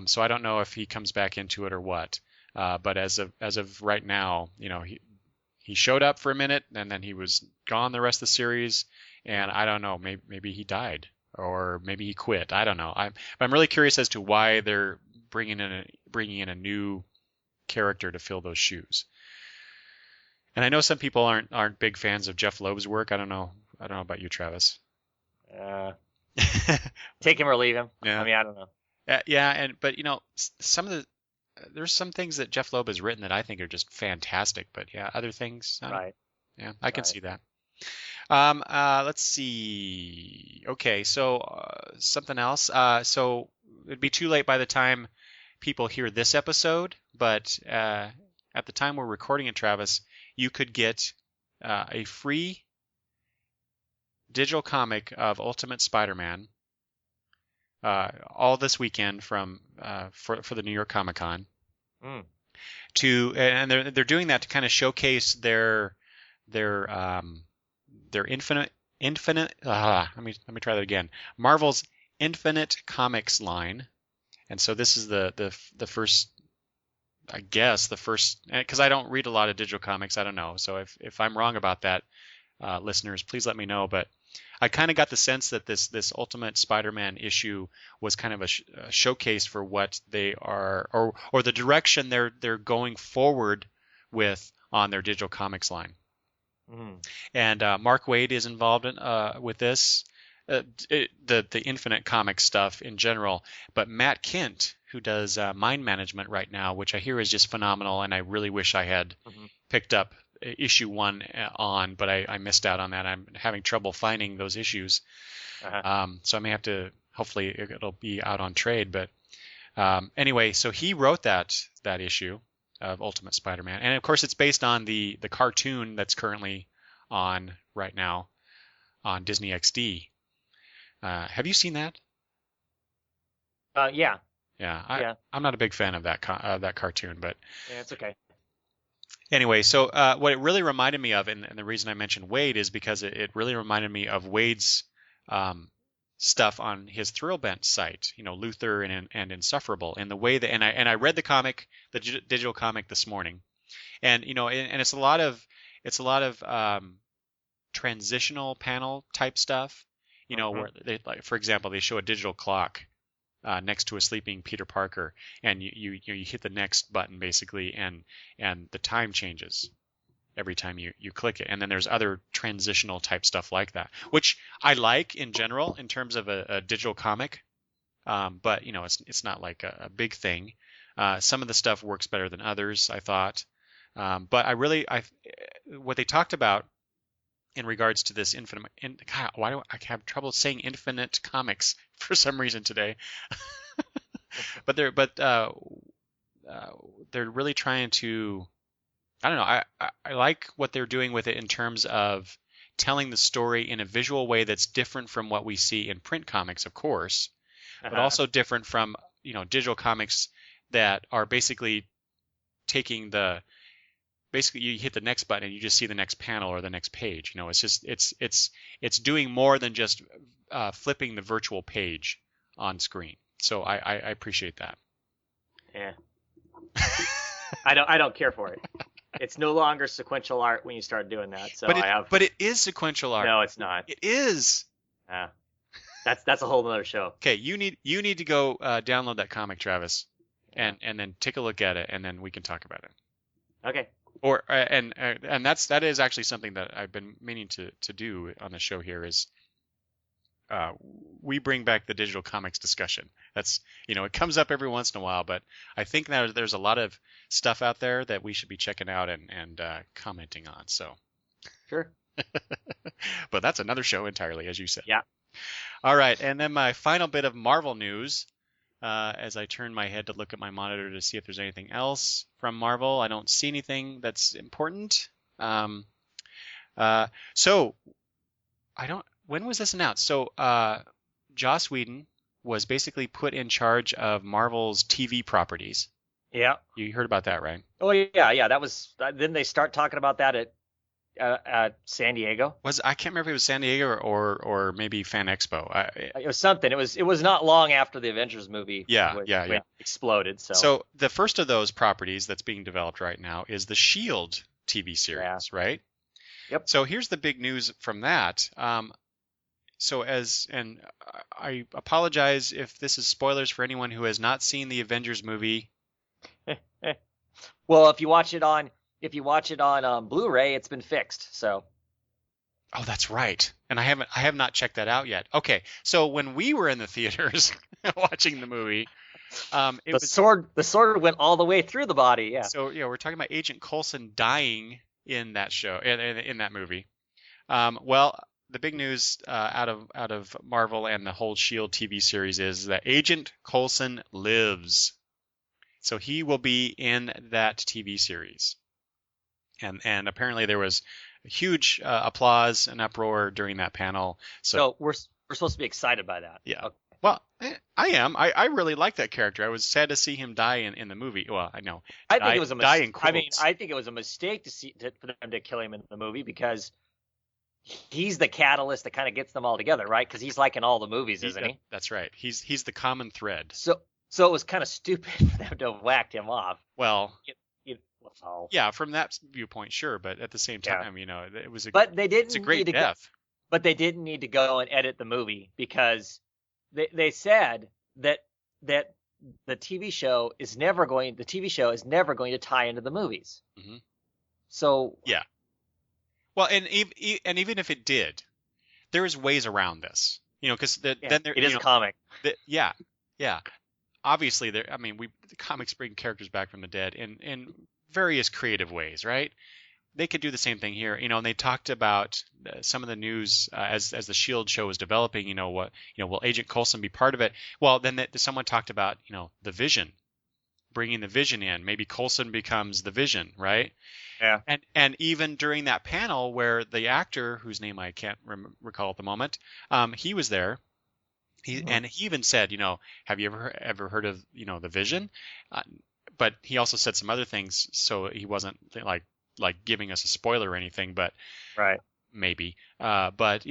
so I don't know if he comes back into it or what. But as of right now, he showed up for a minute and then he was gone the rest of the series, and I don't know, maybe he died or maybe he quit. I don't know. I'm really curious as to why they're bringing in a new character to fill those shoes. And I know some people aren't big fans of Jeff Loeb's work. I don't know about you, Travis. Take him or leave him. Yeah. I mean, I don't know. Yeah, but there's some things that Jeff Loeb has written that I think are just fantastic. But yeah, other things, Right. Yeah, I can Right. see that. Let's see. Okay, so something else. So it'd be too late by the time people hear this episode, but at the time we're recording it, Travis, you could get a free digital comic of Ultimate Spider-Man all this weekend for the New York Comic Con. Mm. And they're doing that to kind of showcase their infinite let me try that again. Marvel's Infinite Comics line. And so this is the first, I guess, because I don't read a lot of digital comics. I don't know. So if I'm wrong about that, listeners, please let me know. But I kind of got the sense that this Ultimate Spider-Man issue was kind of a showcase for what they are, or the direction they're going forward with on their digital comics line. Mm. And Mark Waid is involved with this, the Infinite Comics stuff in general. But Matt Kint, who does Mind Management right now, which I hear is just phenomenal, and I really wish I had picked up issue 1 on, but I missed out on that. I'm having trouble finding those issues. So I may have to, hopefully it'll be out on trade. But anyway, so he wrote that issue of Ultimate Spider-Man. And of course it's based on the cartoon that's currently on right now on Disney XD. Have you seen that? Yeah. Yeah. I'm not a big fan of that cartoon, but Yeah, it's okay. anyway, so what it really reminded me of, and the reason I mentioned Waid is because it really reminded me of Waid's stuff on his Thrillbent site, Luther and Insufferable, and the way that, and I read the comic, the digital comic this morning, and and it's a lot of transitional panel type stuff, where they, like, for example, they show a digital clock next to a sleeping Peter Parker, and you hit the next button basically, and the time changes every time you click it. And then there's other transitional type stuff like that, which I like in general in terms of a digital comic, but it's not like a big thing. Some of the stuff works better than others, I thought, but what they talked about in regards to this God, why do I have trouble saying Infinite Comics for some reason today? but they're really trying to, I don't know. I like what they're doing with it in terms of telling the story in a visual way that's different from what we see in print comics, of course, but also different from digital comics that are basically taking basically you hit the next button and you just see the next panel or the next page. It's just it's doing more than just flipping the virtual page on screen. So I appreciate that. Yeah. I don't care for it. It's no longer sequential art when you start doing that. So but it is sequential art. No, it's not. It is. Yeah. That's a whole other show. Okay, you need to go download that comic, Travis, and then take a look at it, and then we can talk about it. Okay. Or and that is actually something that I've been meaning to do on the show here is we bring back the digital comics discussion. That's it comes up every once in a while, but I think that there's a lot of stuff out there that we should be checking out and commenting on. So sure. But that's another show entirely, as you said. Yeah. All right, and then my final bit of Marvel news. As I turn my head to look at my monitor to see if there's anything else from Marvel, I don't see anything that's important. So I don't. When was this announced? So Joss Whedon was basically put in charge of Marvel's TV properties. Yeah. You heard about that, right? Oh yeah. That was. Didn't they start talking about that at San Diego. I can't remember if it was San Diego or maybe Fan Expo. It was something. It was not long after the Avengers movie exploded. So the first of those properties that's being developed right now is the Shield TV series, right? Yep. So here's the big news from that. I apologize if this is spoilers for anyone who has not seen the Avengers movie. Well, if you watch it on Blu-ray, it's been fixed. So. Oh, that's right. And I have not checked that out yet. Okay, so when we were in the theaters watching the movie, the sword went all the way through the body. Yeah. So we're talking about Agent Coulson dying in that show, in that movie. Well, the big news out of Marvel and the whole Shield TV series is that Agent Coulson lives. So he will be in that TV series. And apparently there was huge applause and uproar during that panel. So we're supposed to be excited by that. Yeah. Okay. Well, I am. I really like that character. I was sad to see him die in the movie. Well, I know. I think it was a mistake. I mean, I think it was a mistake for them to kill him in the movie because he's the catalyst that kind of gets them all together, right? Because he's like in all the movies, isn't he? That's right. He's the common thread. So it was kind of stupid for them to have whacked him off. Well, yeah, from that viewpoint, sure, but at the same time, it was a great death. But they didn't need to go and edit the movie because they said that the TV show is never going to tie into the movies. Mm-hmm. So yeah. Well, and even if it did, there is ways around this, because then there it is a comic. Yeah. Obviously, the comics bring characters back from the dead in various creative ways, right? They could do the same thing here, and they talked about some of the news as the Shield show was developing. Will Agent Coulson be part of it? Well, then someone talked about the Vision, bringing the Vision in. Maybe Coulson becomes the Vision, right? Yeah. And even during that panel where the actor whose name I can't recall at the moment, he was there. And he even said, have you ever heard of the Vision? But he also said some other things, so he wasn't like giving us a spoiler or anything, but right, maybe. But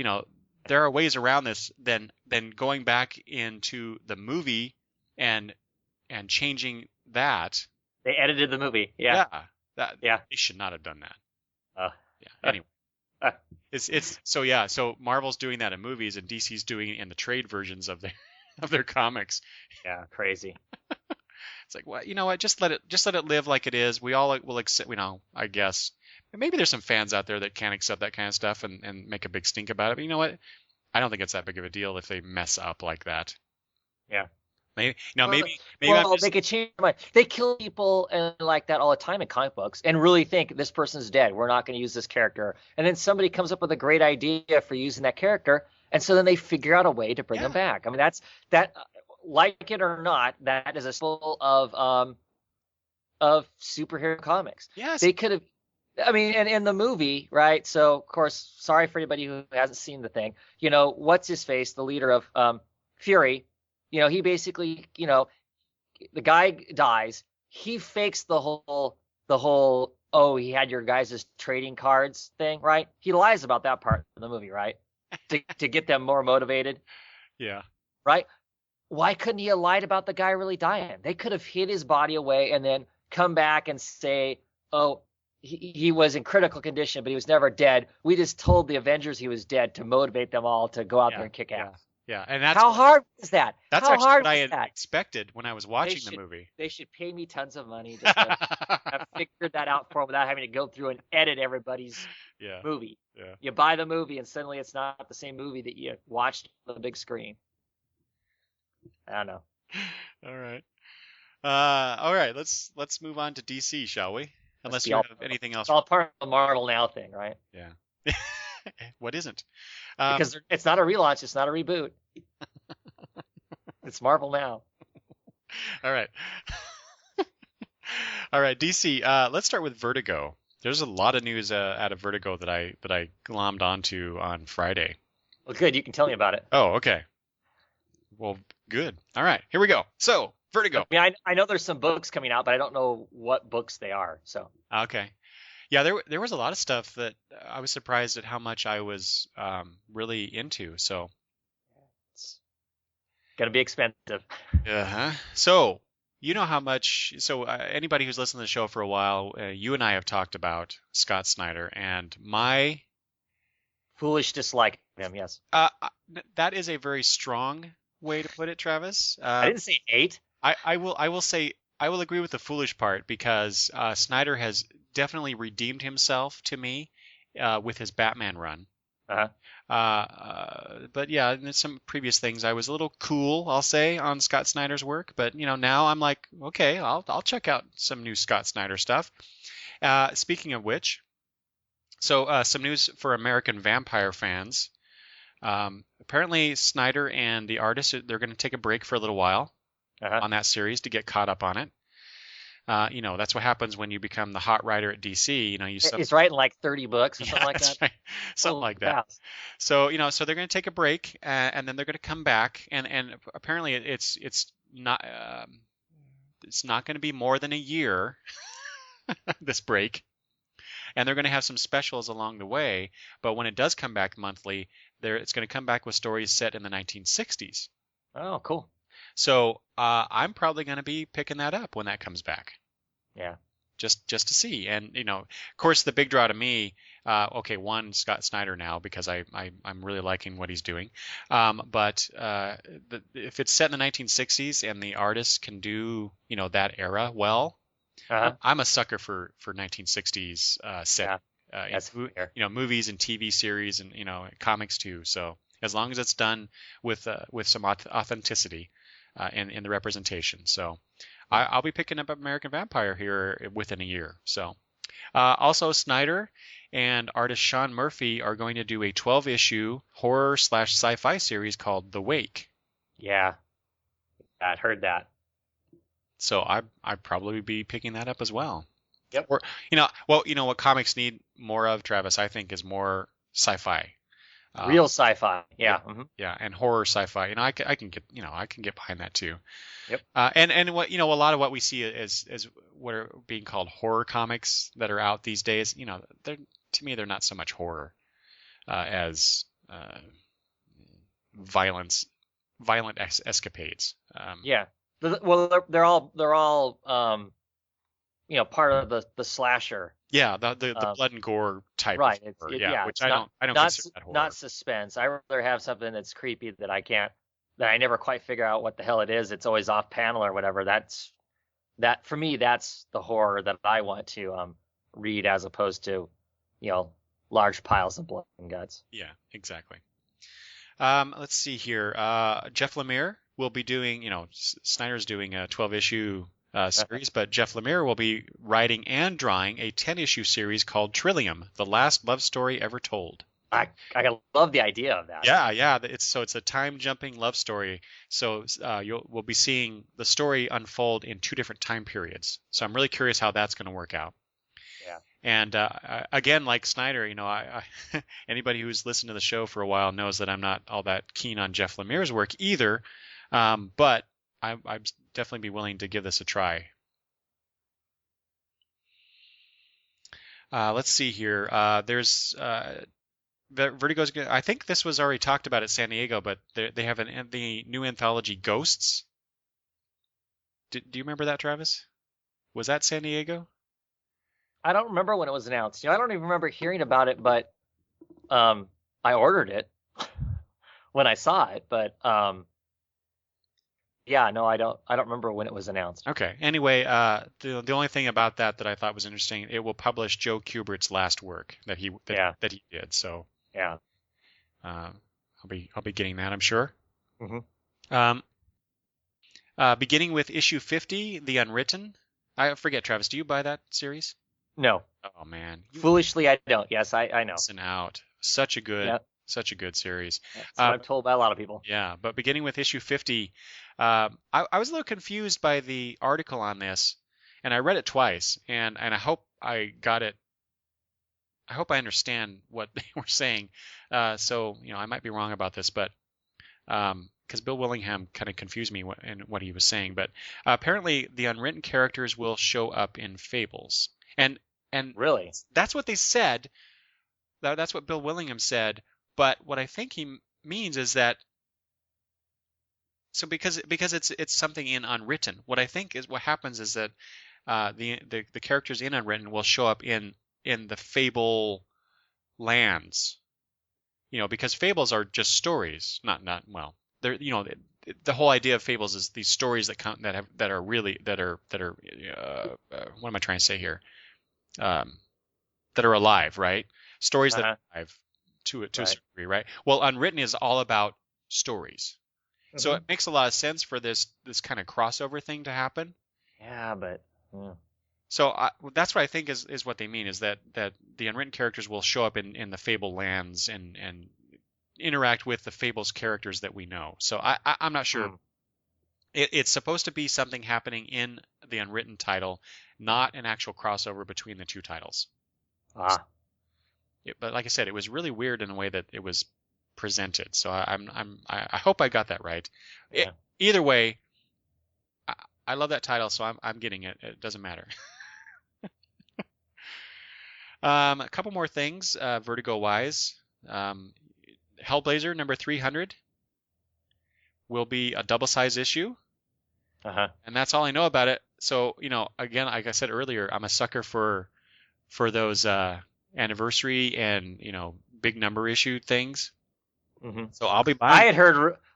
there are ways around this than going back into the movie and changing that. They edited the movie. Yeah. They should not have done that. Anyway. So Marvel's doing that in movies and DC's doing it in the trade versions of their comics. Yeah, crazy. It's like, well, you know what? Just let it live like it is. We all will accept, I guess. Maybe there's some fans out there that can't accept that kind of stuff and make a big stink about it. But you know what? I don't think it's that big of a deal if they mess up like that. Yeah. Maybe they could change their mind. They kill people and like that all the time in comic books and really think this person's dead. We're not going to use this character. And then somebody comes up with a great idea for using that character. And so then they figure out a way to bring them back. I mean, that's that. Like it or not, that is a symbol of superhero comics. Yes. They could have. I mean, and in the movie, right? So, of course, sorry for anybody who hasn't seen the thing. What's his face, the leader of Fury. He basically, the guy dies. He fakes the whole, he had your guys' trading cards thing, right? He lies about that part of the movie, right? to get them more motivated. Yeah. Right? Why couldn't he have lied about the guy really dying? They could have hid his body away and then come back and say, he was in critical condition, but he was never dead. We just told the Avengers he was dead to motivate them all to go out there and kick ass. Yeah, and that's how hard was that? That's how actually hard what I had expected when I was watching the movie. They should pay me tons of money just to have figured that out for them without having to go through and edit everybody's movie. Yeah. You buy the movie and suddenly it's not the same movie that you watched on the big screen. I don't know. All right. Let's move on to DC, shall we? Unless you have anything else. It's all part of the Marvel Now thing, right? Yeah. What isn't? Because it's not a relaunch. It's not a reboot. It's Marvel Now. All right. All right, DC. Let's start with Vertigo. There's a lot of news out of Vertigo that I glommed onto on Friday. Well, good. You can tell me about it. Oh, okay. Well, good. All right, here we go. So, Vertigo. I mean, I know there's some books coming out, but I don't know what books they are. So. Okay. Yeah, there was a lot of stuff that I was surprised at how much I was really into. So, It's gonna be expensive. uh-huh. So you know how much. So anybody who's listened to the show for a while, you and I have talked about Scott Snyder, and my Foolish dislike of him. Yes. that is a very strong way to put it, Travis. I didn't say 8. I will say I will agree with the foolish part because Snyder has definitely redeemed himself to me with his Batman run. Uh-huh. But yeah, in some previous things I was a little cool, I'll say, on Scott Snyder's work. But now I'm like, okay, I'll check out some new Scott Snyder stuff. Speaking of which, so some news for American Vampire fans. Apparently Snyder and the artist they're going to take a break for a little while on that series to get caught up on it. That's what happens when you become the hot writer at DC. He's writing like 30 books or something like that. Right. Something like that. So so they're going to take a break and then they're going to come back and apparently it's not going to be more than a year this break. And they're going to have some specials along the way, but when it does come back monthly, it's going to come back with stories set in the 1960s. Oh, cool. So I'm probably going to be picking that up when that comes back. Yeah. Just to see, and of course, the big draw to me. One, Scott Snyder now because I'm really liking what he's doing. But if it's set in the 1960s and the artist can do that era well, I'm a sucker for 1960s set. Movies and TV series and comics too. So as long as it's done with some authenticity in the representation. So I'll be picking up American Vampire here within a year. So also Snyder and artist Sean Murphy are going to do a 12-issue horror/sci-fi series called The Wake. Yeah, I heard that. So I'd probably be picking that up as well. Yep. Or what comics need more of, Travis, I think, is more sci-fi. Real sci-fi. Yeah. Yeah, yeah, and horror sci-fi. I can get behind that too. Yep. And what a lot of what we see is what are being called horror comics that are out these days. To me they're not so much horror as violent escapades. Yeah. Well, they're all part of the slasher. Yeah, the blood and gore type. Right. Of horror, which I don't consider that horror. Not suspense. I rather have something that's creepy that I never quite figure out what the hell it is. It's always off panel or whatever. That for me, that's the horror that I want to read as opposed to large piles of blood and guts. Yeah, exactly. Let's see here. Jeff Lemire will be doing, Snyder's doing a 12-issue series, but Jeff Lemire will be writing and drawing a 10-issue series called Trillium: The Last Love Story Ever Told. I love the idea of that. Yeah. It's a time-jumping love story. So we'll be seeing the story unfold in 2 different time periods. So I'm really curious how that's going to work out. Yeah. And again, like Snyder, anybody who's listened to the show for a while knows that I'm not all that keen on Jeff Lemire's work either. But I'd definitely be willing to give this a try. Let's see here. There's Vertigo's. I think this was already talked about at San Diego, but they have the new anthology Ghosts. Do you remember that, Travis? Was that San Diego? I don't remember when it was announced. I don't even remember hearing about it, but I ordered it when I saw it. But yeah, no, I don't remember when it was announced. Okay. Anyway, the only thing about that I thought was interesting, it will publish Joe Kubert's last work that he did. So yeah, I'll be getting that, I'm sure. Mm-hmm. Beginning with issue 50, The Unwritten. I forget, Travis. Do you buy that series? No. Oh man. Foolishly, I don't. Yes, I know. Listen out. Such a good series. That's what I'm told by a lot of people. Yeah, but beginning with issue 50, I was a little confused by the article on this, and I read it twice, and I hope I got it. I hope I understand what they were saying. So I might be wrong about this, but because Bill Willingham kind of confused me in what he was saying. But apparently, the unwritten characters will show up in Fables, and And Really? that's what they said. That's what Bill Willingham said. But what I think he means is that, so because it's something in Unwritten, what I think is what happens is that the characters in Unwritten will show up in the Fable lands, because fables are just stories, not well, they're, the whole idea of fables is these stories that come that are really that are what am I trying to say here? That are alive, right? Stories that are alive to a certain degree, right? Well, Unwritten is all about stories. Mm-hmm. So it makes a lot of sense for this kind of crossover thing to happen. Yeah, but so that's what I think is what they mean, is that the Unwritten characters will show up in the Fable lands and interact with the Fables characters that we know. So I'm not sure. It's supposed to be something happening in the Unwritten title, not an actual crossover between the two titles. But like I said, it was really weird in the way that it was presented. So I hope I got that right. Yeah. Either way, I love that title, so I'm getting it. It doesn't matter. A couple more things, Vertigo-wise. Hellblazer number 300 will be a double-size issue. And that's all I know about it. So, again, like I said earlier, I'm a sucker for those anniversary and, big number issue things. Mm-hmm. So I'll be buying.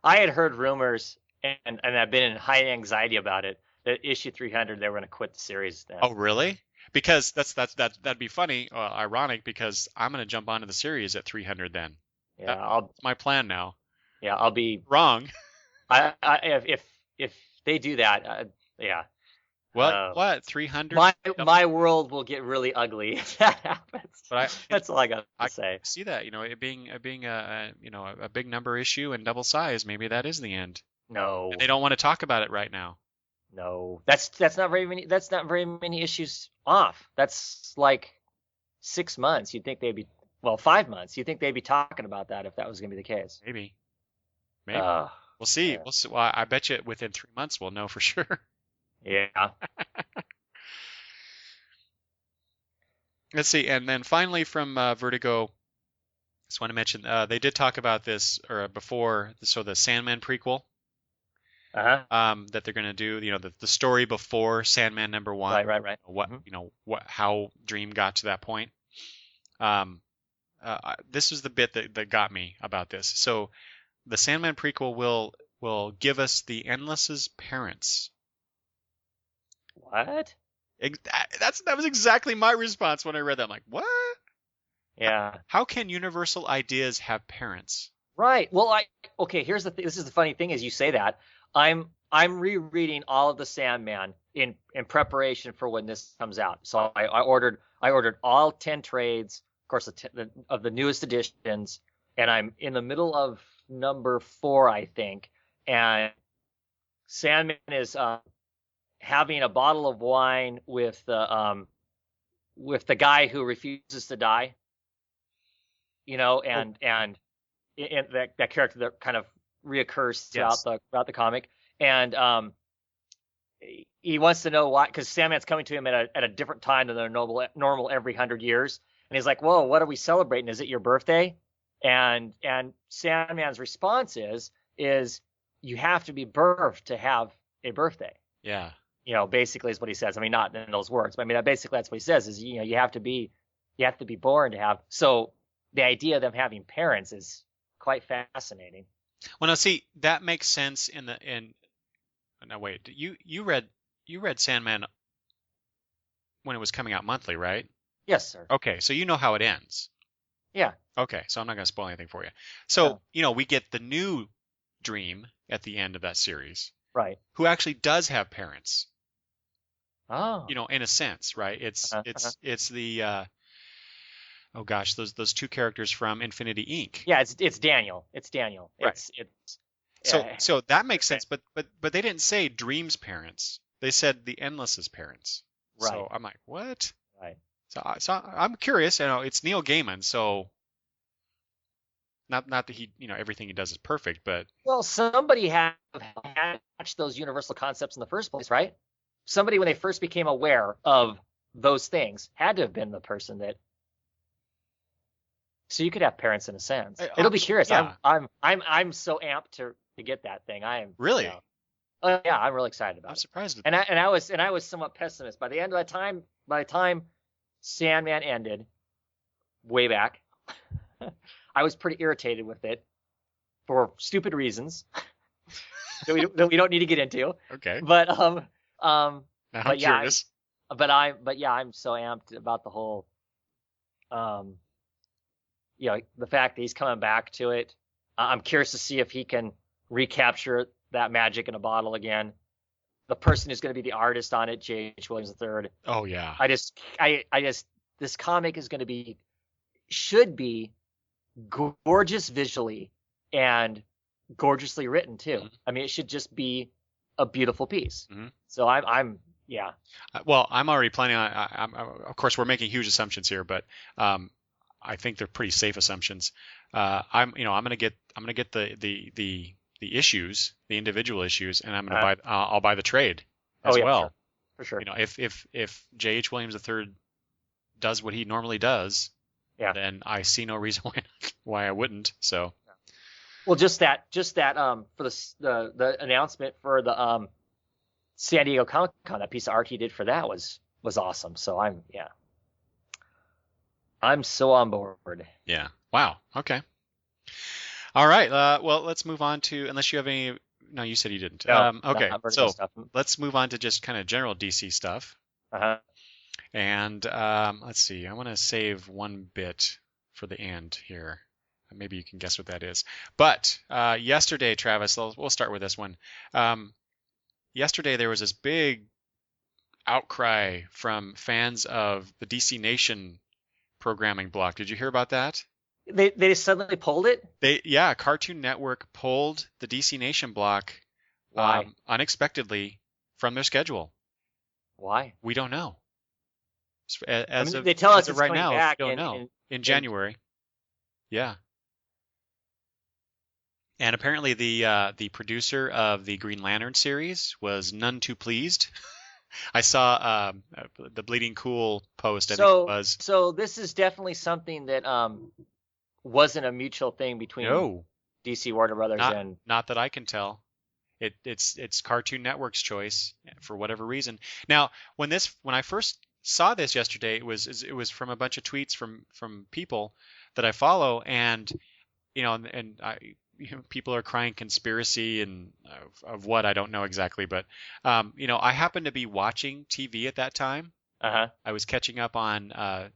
I had heard rumors, and I've been in high anxiety about it, that issue 300 they were going to quit the series then. Oh, really? Because that'd be funny, ironic, because I'm going to jump onto the series at 300 then. Yeah, that's my plan now. Yeah, I'll be wrong. If they do that, yeah. What 300? My world will get really ugly if that happens. But that's all I got to say. See that, it being a big number issue and double size, maybe that is the end. No. And they don't want to talk about it right now. No, that's not very many. That's not very many issues off. That's like 6 months. You'd think they'd be 5 months. You'd think they'd be talking about that if that was going to be the case. Maybe. We'll see. Yeah. We'll see. Well, I bet you within 3 months we'll know for sure. Yeah. Let's see, and then finally from Vertigo, just want to mention they did talk about this before. So the Sandman prequel. That they're going to do, the story before Sandman number 1. Right. How Dream got to that point. This is the bit that got me about this. So the Sandman prequel will give us the Endless's parents. What? That was exactly my response when I read that. I'm like, what? Yeah. How can Universal Ideas have parents? Right. Well, here's the thing. This is the funny thing is you say that. I'm rereading all of the Sandman in preparation for when this comes out. So I ordered all 10 trades, of course, of the newest editions, and I'm in the middle of number 4, I think. And Sandman is having a bottle of wine with the guy who refuses to die. And that character that kind of reoccurs throughout the comic, and he wants to know why, because Sandman's coming to him at a different time than their normal every 100 years, and he's like, "Whoa, what are we celebrating? Is it your birthday?" And Sandman's response is you have to be birthed to have a birthday. Yeah. Basically is what he says. I mean, not in those words, but I mean, basically that's what he says is you have to be born to have. So the idea of them having parents is quite fascinating. Well, now see, that makes sense no, wait, you read Sandman when it was coming out monthly, right? Yes, sir. Okay, so you know how it ends. Yeah. Okay, so I'm not going to spoil anything for you. So, we get the new Dream at the end of that series. Right. Who actually does have parents. Oh. In a sense, right? It's the oh gosh, those two characters from Infinity Inc. Yeah, it's Daniel. It's Daniel. Right. So that makes sense, but they didn't say Dream's parents. They said the Endless's parents. Right. So I'm like, what? Right. So I'm curious. It's Neil Gaiman, so not that he, everything he does is perfect, but somebody had hatched those Universal concepts in the first place, right? Somebody, when they first became aware of those things had to have been the person that. So you could have parents in a sense. It'll be curious. Yeah. I'm so amped to get that thing. I am Really? You know, oh yeah, I'm really excited about I'm it. surprised. And I was somewhat pessimist by the end of that time. By the time Sandman ended, way back, I was pretty irritated with it for stupid reasons that we don't need to get into. Okay. But Now I'm but yeah, curious. I'm so amped about the whole the fact that he's coming back to it. I'm curious to see if he can recapture that magic in a bottle again. The person who's going to be the artist on it, J.H. Williams III. Oh yeah. I just this comic is going to should be gorgeous visually and gorgeously written too. Mm-hmm. I mean, it should just be a beautiful piece. Mm-hmm. So I'm yeah. Well, I'm already planning on. Of course, we're making huge assumptions here, but I think they're pretty safe assumptions. I'm gonna get the issues, the individual issues, and I'm gonna I'll buy the trade as well. For sure. If J.H. Williams III does what he normally does, then I see no reason why I wouldn't. So. Well, just that for the announcement for the San Diego Comic-Con, that piece of art he did for that was awesome. So I'm so on board. Yeah. Wow. Okay. All right. Well, let's move on to, unless you have any. No, you said you didn't. No, okay. So stuff. let's move on to just kind of general DC stuff. Uh-huh. And let's see. I want to save one bit for the end here. Maybe you can guess what that is. But yesterday, Travis, we'll start with this one. Yesterday, there was this big outcry from fans of the DC Nation programming block. Did you hear about that? They just suddenly pulled it? Cartoon Network pulled the DC Nation block unexpectedly from their schedule. Why? We don't know. They tell us it's right coming now, back we don't know. In January. Yeah. And apparently the producer of the Green Lantern series was none too pleased. I saw the Bleeding Cool post. I think it was. So this is definitely something that wasn't a mutual thing between DC Warner Brothers and. Not that I can tell. It's Cartoon Network's choice for whatever reason. Now, when I first saw this yesterday, it was from a bunch of tweets from people that I follow, and people are crying conspiracy and of what I don't know exactly, but I happened to be watching TV at that time. Uh-huh. I was catching up on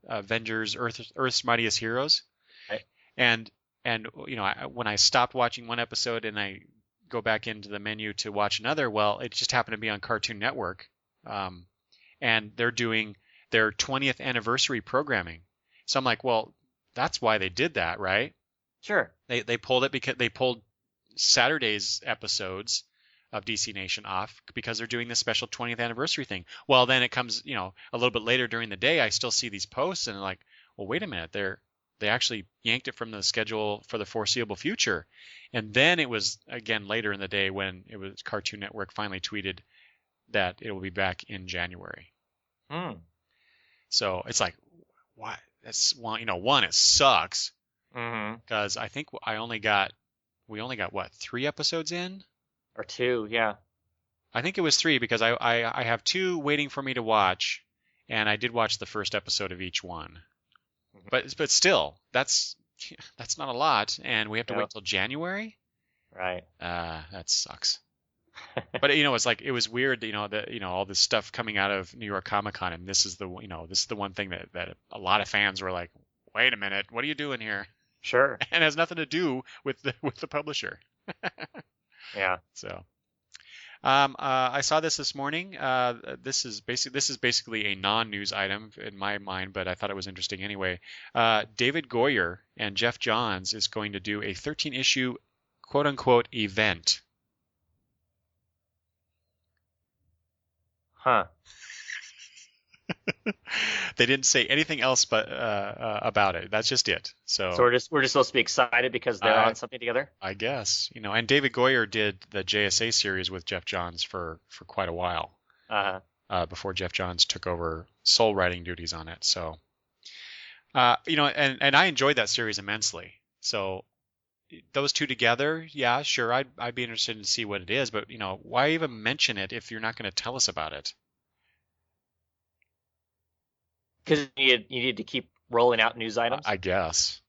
Avengers: Earth's Mightiest Heroes, right. and when I stopped watching one episode and I go back into the menu to watch another, well, it just happened to be on Cartoon Network, and they're doing their 20th anniversary programming. So I'm like, well, that's why they did that, right? Sure. They pulled it because they pulled Saturday's episodes of DC Nation off because they're doing this special 20th anniversary thing. Well, then it comes, a little bit later during the day, I still see these posts and like, well, wait a minute, they actually yanked it from the schedule for the foreseeable future. And then it was again later in the day when it was Cartoon Network finally tweeted that it will be back in January. So it's like, why? That's one, it sucks. Because I think we only got what, 3 episodes in? Or 2, yeah. I think it was 3 because I have 2 waiting for me to watch, and I did watch the first episode of each one. But still, that's not a lot, and we have to wait till January. Right. That sucks. But it's like it was weird, that all this stuff coming out of New York Comic Con, and this is the one thing that a lot of fans were like, wait a minute, what are you doing here? Sure. And it has nothing to do with the publisher. Yeah. So, I saw this morning. This is basically a non-news item in my mind, but I thought it was interesting anyway. David Goyer and Jeff Johns is going to do a 13-issue quote-unquote event. Huh. They didn't say anything else but about it. That's just it. So we're just supposed to be excited because they're on something together. I guess And David Goyer did the JSA series with Jeff Johns for quite a while. Uh-huh. Before Jeff Johns took over sole writing duties on it. So, and I enjoyed that series immensely. So those two together, yeah, sure, I'd be interested to see what it is, but why even mention it if you're not going to tell us about it? Because you need to keep rolling out news items. I guess.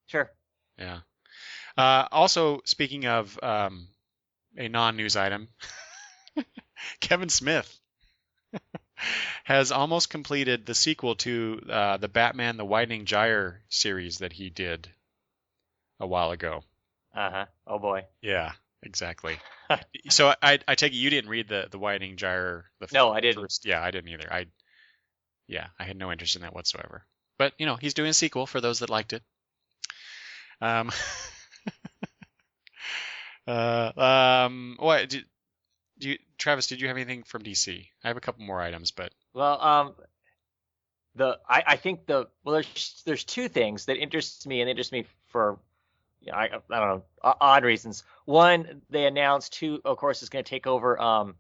Sure. Yeah. Also, speaking of a non-news item, Kevin Smith has almost completed the sequel to the Batman: The Widening Gyre series that he did a while ago. Oh boy. Yeah, exactly. So I take it you didn't read the Widening Gyre. No, I didn't. Yeah, I didn't either. I had no interest in that whatsoever. But he's doing a sequel for those that liked it. What Travis? Did you have anything from DC? I have a couple more items, but well, I think there's two things that interest me and interest me for I don't know, odd reasons. One, they announced who, of course, is going to take over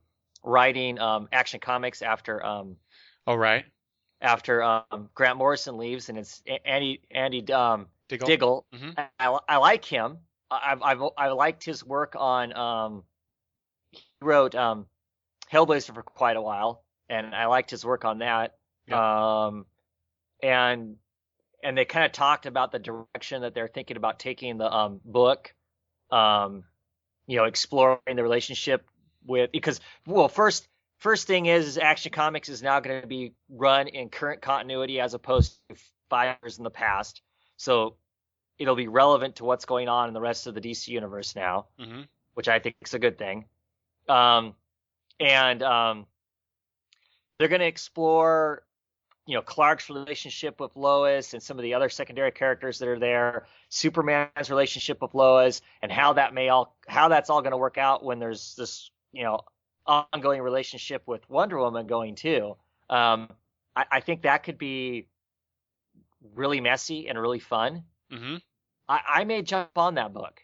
writing Action Comics after right. After Grant Morrison leaves, and it's Andy Diggle. Mm-hmm. I like him. I liked his work on he wrote Hellblazer for quite a while, and I liked his work on that. Yeah. And they kind of talked about the direction that they're thinking about taking the book, exploring the relationship with, because, well, first thing is Action Comics is now going to be run in current continuity as opposed to 5 years in the past. So it'll be relevant to what's going on in the rest of the DC universe now, mm-hmm. which I think is a good thing. And they're going to explore Clark's relationship with Lois and some of the other secondary characters that are there, Superman's relationship with Lois, and how that's all going to work out when there's this, ongoing relationship with Wonder Woman going too. I think that could be really messy and really fun. Mm-hmm. I may jump on that book,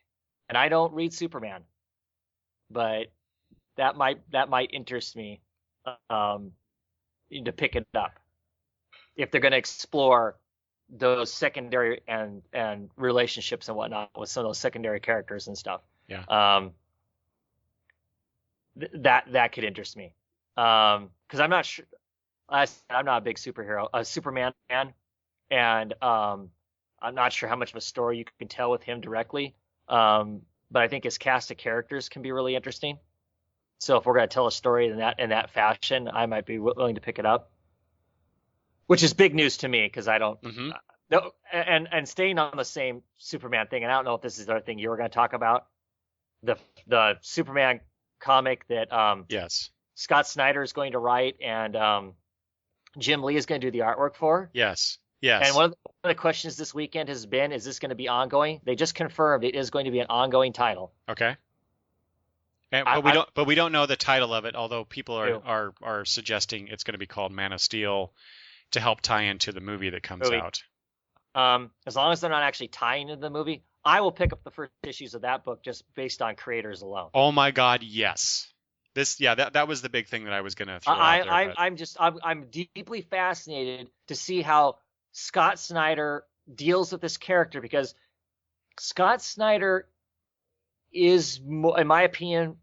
and I don't read Superman, but that might interest me to pick it up if they're going to explore those secondary and relationships and whatnot with some of those secondary characters and stuff. Yeah. That could interest me. Because I'm not sure. I'm not a big Superman fan, and I'm not sure how much of a story you can tell with him directly. But I think his cast of characters can be really interesting. So if we're going to tell a story in that fashion, I might be willing to pick it up. Which is big news to me because I don't. Mm-hmm. No, and staying on the same Superman thing, and I don't know if this is the other thing you were going to talk about, the Superman comic that yes, Scott Snyder is going to write and Jim Lee is going to do the artwork for. Yes. And one of the questions this weekend has been, is this going to be ongoing? They just confirmed it is going to be an ongoing title. Okay. But we don't know the title of it, although people are suggesting it's going to be called Man of Steel to help tie into the movie that comes out. As long as they're not actually tying into the movie, I will pick up the first issues of that book just based on creators alone. Oh my God, yes. That was the big thing that I was going to throw out there. I'm deeply fascinated to see how Scott Snyder deals with this character, because Scott Snyder is, in my opinion,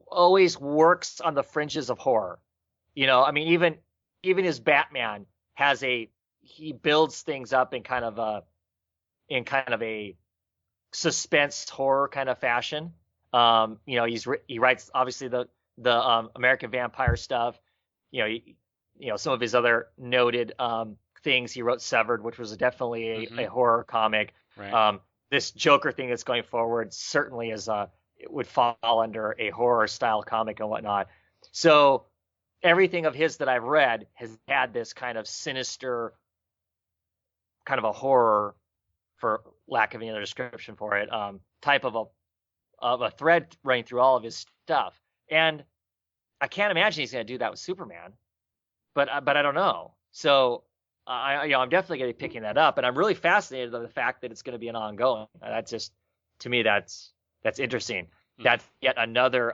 always works on the fringes of horror. I mean, even his Batman he builds things up in kind of a suspense horror kind of fashion. He writes obviously the American Vampire stuff. Some of his other noted things. He wrote Severed, which was definitely a horror comic. Right. This Joker thing that's going forward certainly it would fall under a horror style comic and whatnot. So everything of his that I've read has had this kind of sinister, kind of a horror, for lack of any other description for it, type of a thread running through all of his stuff. And I can't imagine he's going to do that with Superman, but I don't know. So I'm definitely going to be picking that up, and I'm really fascinated by the fact that it's going to be an ongoing. That's just, to me, that's interesting. Mm-hmm. That's yet another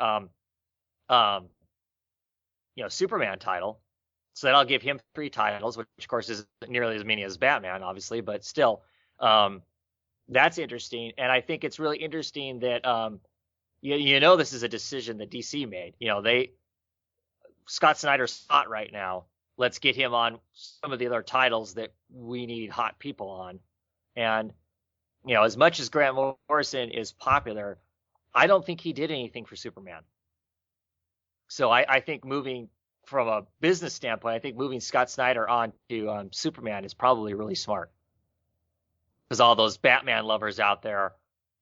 Superman title. So that'll give him 3 titles, which of course isn't nearly as many as Batman, obviously, but still, that's interesting. And I think it's really interesting that this is a decision that DC made. Scott Snyder's hot right now. Let's get him on some of the other titles that we need hot people on. And as much as Grant Morrison is popular, I don't think he did anything for Superman. So I think moving from a business standpoint, I think moving Scott Snyder on to Superman is probably really smart. Because all those Batman lovers out there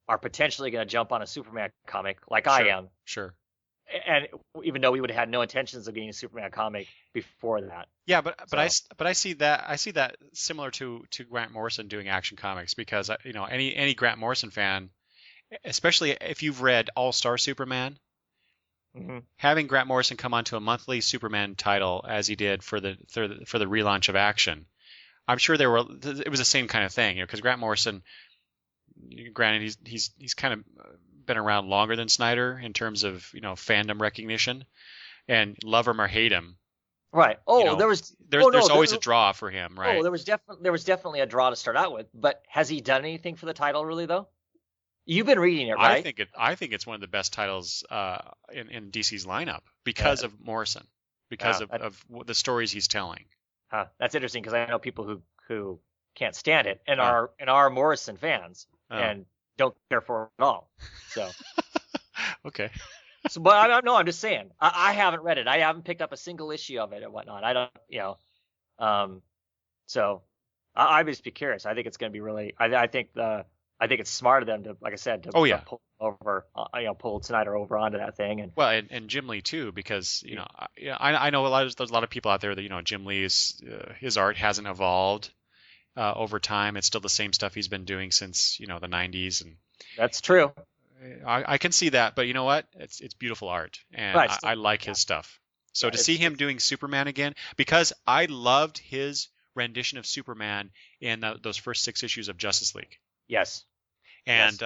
are potentially going to jump on a Superman comic like I am. Sure. And even though we would have had no intentions of getting a Superman comic before that. Yeah, but I see that similar to Grant Morrison doing Action Comics, because any Grant Morrison fan, especially if you've read All Star Superman, having Grant Morrison come onto a monthly Superman title as he did for the relaunch of Action, I'm sure it was the same kind of thing, because Grant Morrison, granted he's kind of been around longer than Snyder in terms of fandom recognition, and love him or hate him. Right. There's always a draw for him, right? Oh, there was definitely a draw to start out with, but has he done anything for the title really though? You've been reading it, right? I think it's one of the best titles in DC's lineup because of Morrison, because of the stories he's telling. That's interesting, because I know people who can't stand it and are Morrison fans and don't care for it at all. So okay. So, but I'm just saying, I haven't read it. I haven't picked up a single issue of it and whatnot. I don't, so I just be curious. I think it's going to be really. I think it's smart of them to, like I said, to pull Snyder over onto that thing. And well, and Jim Lee too, because I know there's a lot of people out there that Jim Lee's his art hasn't evolved over time. It's still the same stuff he's been doing since the 90s, and that's true. I can see that, but you know what? It's beautiful art, and right. I like his stuff. So to see him doing Superman again, because I loved his rendition of Superman in those first 6 issues of Justice League. Yes. And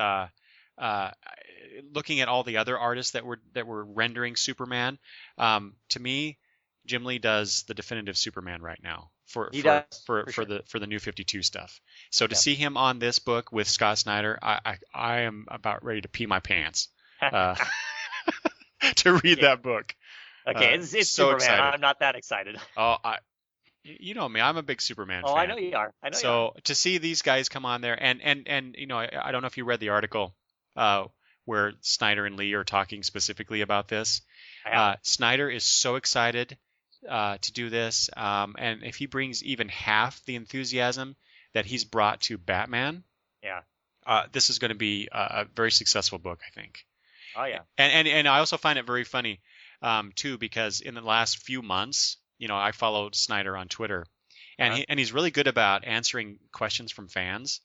looking at all the other artists that were rendering Superman, to me, Jim Lee does the definitive Superman right now for the New 52 stuff. So to see him on this book with Scott Snyder, I am about ready to pee my pants to read that book. Okay, it's so Superman. Excited. I'm not that excited. Oh, you know me, I'm a big Superman fan. Oh, I know you are. So to see these guys come on there, and I don't know if you read the article where Snyder and Lee are talking specifically about this. Snyder is so excited to do this, and if he brings even half the enthusiasm that he's brought to Batman, this is going to be a very successful book, I think. Oh yeah. And I also find it very funny too, because in the last few months, I followed Snyder on Twitter, and he's really good about answering questions from fans.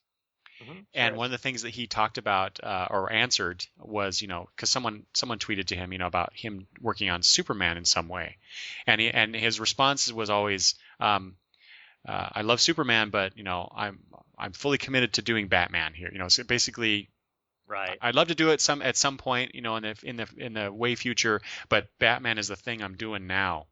Mm-hmm, and one of the things that he talked about or answered was, because someone tweeted to him, about him working on Superman in some way, and his response was always, I love Superman, but I'm fully committed to doing Batman here. So basically, right. I'd love to do it at some point, in the way future, but Batman is the thing I'm doing now.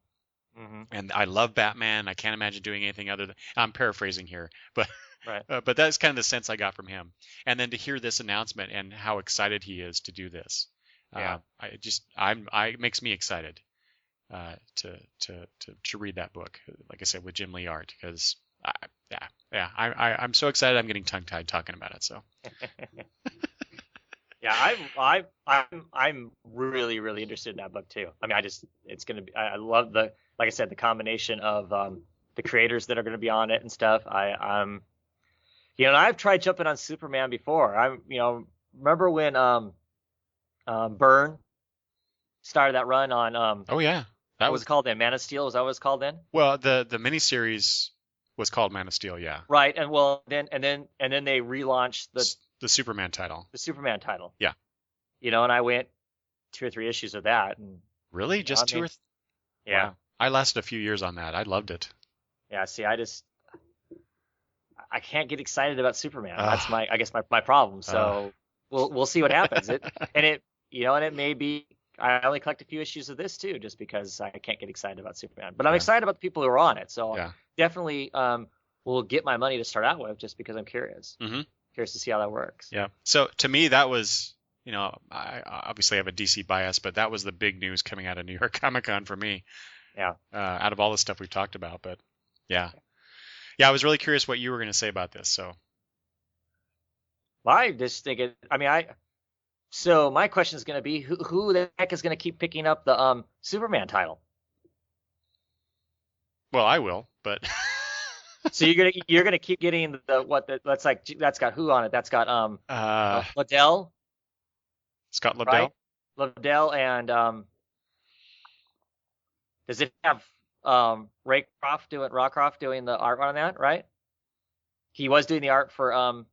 Mm-hmm. And I love Batman. I can't imagine doing anything other than. I'm paraphrasing here, but. Right. But that's kind of the sense I got from him. And then to hear this announcement and how excited he is to do this, it makes me excited to read that book. Like I said, with Jim Lee art, because I'm so excited. I'm getting tongue-tied talking about it. So. Yeah, I'm really, really interested in that book too. I mean, it's gonna be. I love like I said, the combination of the creators that are going to be on it and stuff. I'm. I've tried jumping on Superman before. Remember when Byrne started that run on oh yeah, what was it called then? Man of Steel, was that what it was called then? Well, the miniseries was called Man of Steel, yeah. Right, and then they relaunched the Superman title. The Superman title. Yeah. And I went 2 or 3 issues of that, and really just 2 or yeah. Wow. I lasted a few years on that. I loved it. Yeah, see, I can't get excited about Superman. That's my problem. So we'll see what happens. It may be collect a few issues of this too, just because I can't get excited about Superman. But I'm Yeah. excited about the people who are on it. So Yeah. definitely will get my money to start out with, just because I'm curious. Mm-hmm. Curious to see how that works. Yeah. So to me, that was, I obviously have a DC bias, but that was the big news coming out of New York Comic Con for me. Yeah. Out of all the stuff we've talked about, but yeah. Yeah, I was really curious what you were going to say about this. So. Well, I just think it. I mean, So my question is going to be, who the heck is going to keep picking up the Superman title? Well, I will, but. So you're gonna keep getting that's got who on it? That's got Liddell, Scott Lobdell. right? Liddell, and does it have Rockcroft doing the art on that, right? He was doing the art for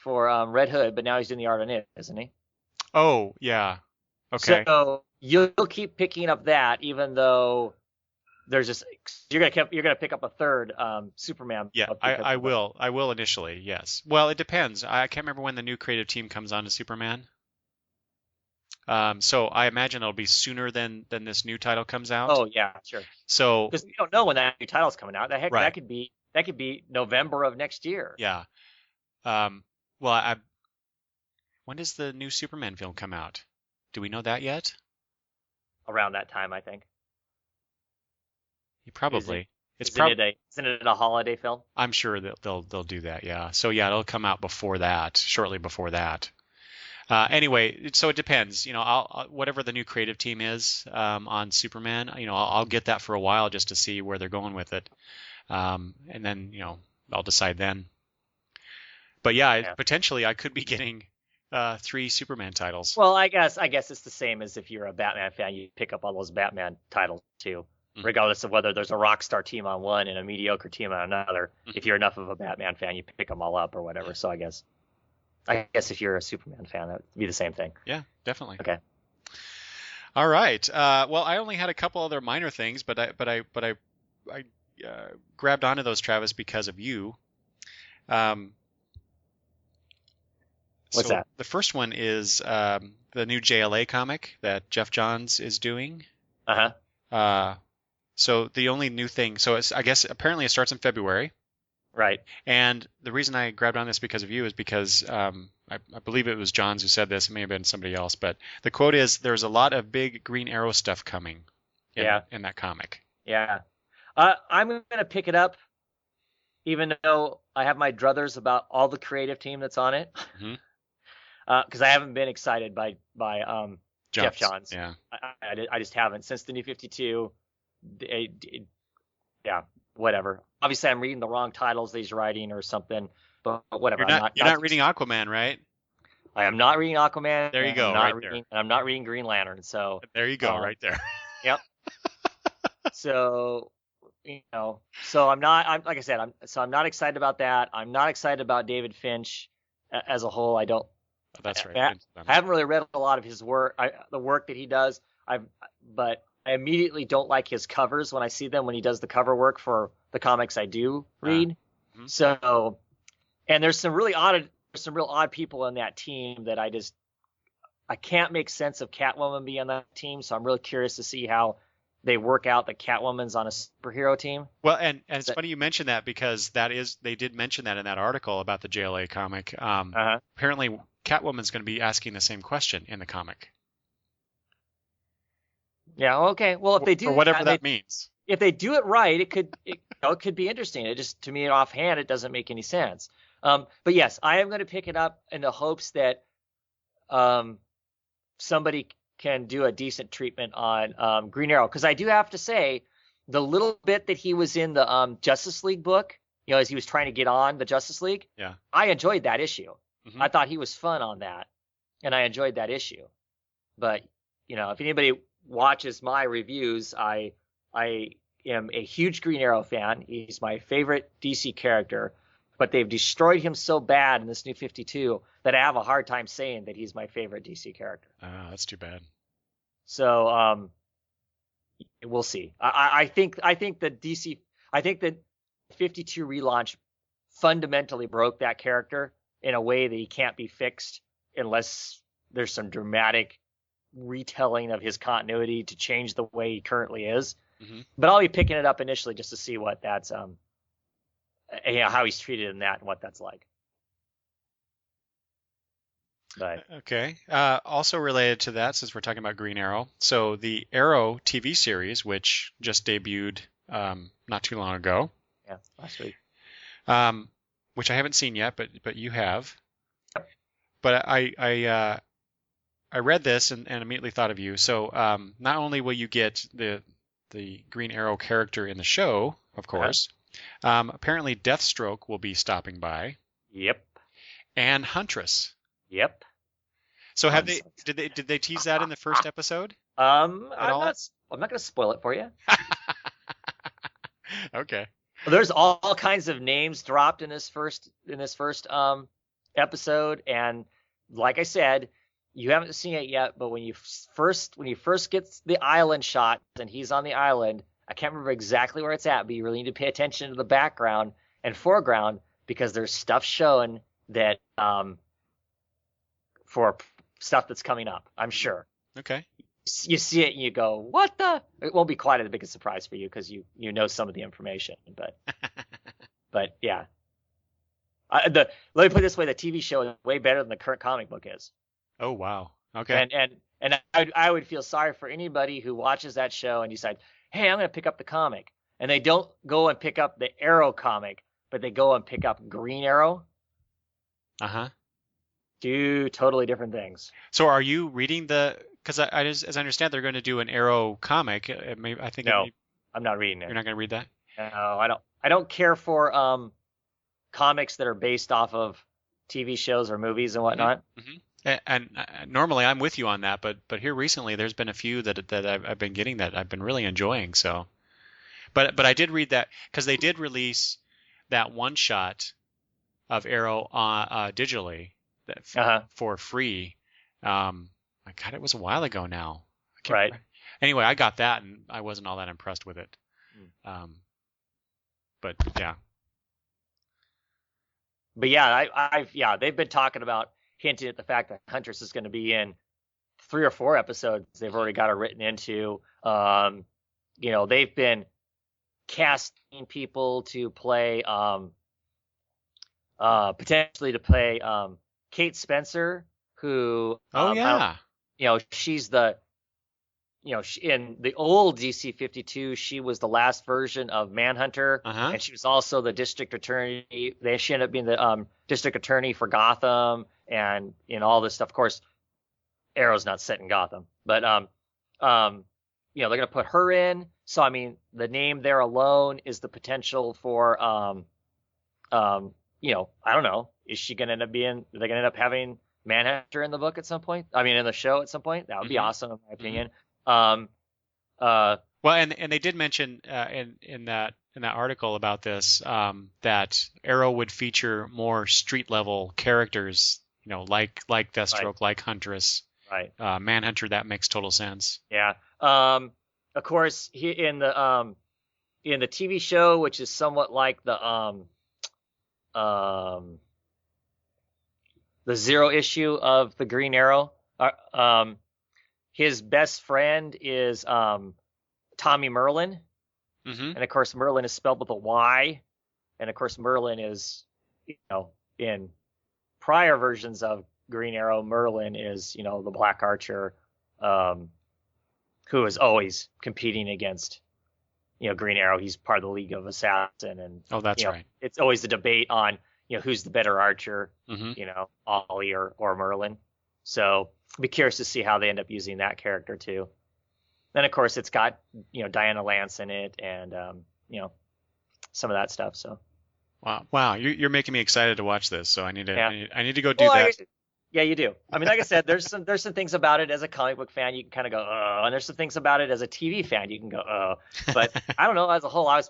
Red Hood, but now he's doing the art on it, isn't he? Oh, yeah. Okay. So you'll keep picking up that, even though there's just you're gonna pick up a third Superman. Yeah, I will. I will initially, yes. Well, it depends. I can't remember when the new creative team comes on to Superman. So I imagine it'll be sooner than this new title comes out. Oh yeah, sure. So because we don't know when that new title's coming out. Right. That could be November of next year. Yeah. Well, when does the new Superman film come out? Do we know that yet? Around that time, I think. Probably. Isn't it a holiday film? I'm sure that they'll do that. Yeah. So yeah, it'll come out before that, shortly before that. Anyway, so it depends. I'll whatever the new creative team is on Superman, I'll get that for a while just to see where they're going with it, and then I'll decide then. But yeah, potentially I could be getting 3 Superman titles. Well, I guess it's the same as if you're a Batman fan, you pick up all those Batman titles too, regardless of whether there's a Rockstar team on one and a mediocre team on another. If you're enough of a Batman fan, you pick them all up or whatever. So I guess if you're a Superman fan, that would be the same thing. Yeah, definitely. Okay. All right. Well, I only had a couple other minor things, but I grabbed onto those, Travis, because of you. What's that? The first one is the new JLA comic that Jeff Johns is doing. So the only new thing, I guess apparently it starts in February. Right. And the reason I grabbed on this because of you is because I believe it was Johns who said this. It may have been somebody else, but the quote is, "There's a lot of big Green Arrow stuff coming." In that comic. Yeah. I'm going to pick it up, even though I have my druthers about all the creative team that's on it. Because I haven't been excited by Jeff Johns. Yeah. I just haven't since the New 52. Yeah, whatever. Obviously, I'm reading the wrong titles that he's writing or something, but whatever. You're not reading Aquaman, right? I am not reading Aquaman. There you go, right there. And I'm not reading Green Lantern. So there you go, right there. Yep. So I'm not. Like I said, I'm not excited about that. I'm not excited about David Finch as a whole. I don't. That's right. I haven't really read a lot of his work, the work that he does. But I immediately don't like his covers when I see them, when he does the cover work for the comics I do read. So, and there's some real odd people on that team that I can't make sense of Catwoman being on that team. So I'm really curious to see how they work out that Catwoman's on a superhero team. Well, and it's funny you mentioned that, because they did mention that in that article about the JLA comic. Apparently Catwoman's going to be asking the same question in the comic. Yeah. Okay. Well, if they do, or whatever that means, if they do it right, it could be interesting. It just, to me, offhand, it doesn't make any sense. But yes, I am going to pick it up in the hopes that somebody can do a decent treatment on Green Arrow, because I do have to say, the little bit that he was in the Justice League book, as he was trying to get on the Justice League, I enjoyed that issue. I thought he was fun on that, and I enjoyed that issue. But if anybody watches my reviews, I am a huge Green Arrow fan. He's my favorite DC character, but they've destroyed him so bad in this New 52 that I have a hard time saying that he's my favorite DC character. That's too bad. So we'll see. I think that 52 relaunch fundamentally broke that character in a way that he can't be fixed unless there's some dramatic retelling of his continuity to change the way he currently is. Mm-hmm. But I'll be picking it up initially just to see what that's how he's treated in that and what that's like. But Okay. Also related to that, since we're talking about Green Arrow, so the Arrow TV series, which just debuted not too long ago, yeah, last week. Which I haven't seen yet, but you have. But I read this and immediately thought of you. So not only will you get the Green Arrow character in the show, of course, apparently Deathstroke will be stopping by. Yep. And Huntress. Yep. So did they tease that in the first episode? I'm not going to spoil it for you. Okay. There's all kinds of names dropped in this first episode, and like I said, you haven't seen it yet. But when you first get the island shot and he's on the island, I can't remember exactly where it's at, but you really need to pay attention to the background and foreground because there's stuff showing that for stuff that's coming up, I'm sure. Okay. You see it and you go, what the? It won't be quite as big a surprise for you because you know some of the information, but yeah. Let me put it this way: the TV show is way better than the current comic book is. Oh wow. Okay. And I would feel sorry for anybody who watches that show and decide, hey, I'm going to pick up the comic, and they don't go and pick up the Arrow comic, but they go and pick up Green Arrow. Uh-huh. Two totally different things. So are you reading because as I understand, they're going to do an Arrow comic. No, I'm not reading it. You're not going to read that? No, I don't care for comics that are based off of TV shows or movies and whatnot. Mm-hmm. And normally I'm with you on that, but here recently there's been a few that I've been getting that I've been really enjoying. So, but I did read that because they did release that one shot of Arrow digitally for free. My God, it was a while ago now. Right. Remember. Anyway, I got that and I wasn't all that impressed with it. But yeah. But yeah, they've been talking about hinting at the fact that Huntress is going to be in 3 or 4 episodes. They've already got it written into. They've been casting people to play, potentially to play Kate Spencer, who. Oh yeah. She's the. In the old DC 52, she was the last version of Manhunter, and she was also the district attorney. She ended up being the district attorney for Gotham, and in all this stuff. Of course, Arrow's not set in Gotham, but they're gonna put her in. So I mean, the name there alone is the potential for I don't know. Is she gonna end up being? Are they gonna end up having Manhunter in the book at some point? I mean, in the show at some point? That would be awesome, in my opinion. Well, and they did mention in that article about this that Arrow would feature more street level characters, like Deathstroke, right. like Huntress, right? Manhunter. That makes total sense. Yeah. Of course, in the TV show, which is somewhat like the Zero issue of the Green Arrow, his best friend is Tommy Merlin. And of course, Merlin is spelled with a Y. And of course, Merlin is, in prior versions of Green Arrow, Merlin is, the Black Archer, who is always competing against, Green Arrow. He's part of the League of Assassin. And that's right. It's always the debate on, who's the better archer, Ollie or Merlin. So I'll be curious to see how they end up using that character too. Then of course it's got Diana Lance in it and some of that stuff. So wow, you're making me excited to watch this. So I need to go do that. Yeah, you do. I mean, like I said, there's some things about it as a comic book fan you can kind of go oh, and there's some things about it as a TV fan you can go oh. But I don't know, as a whole, I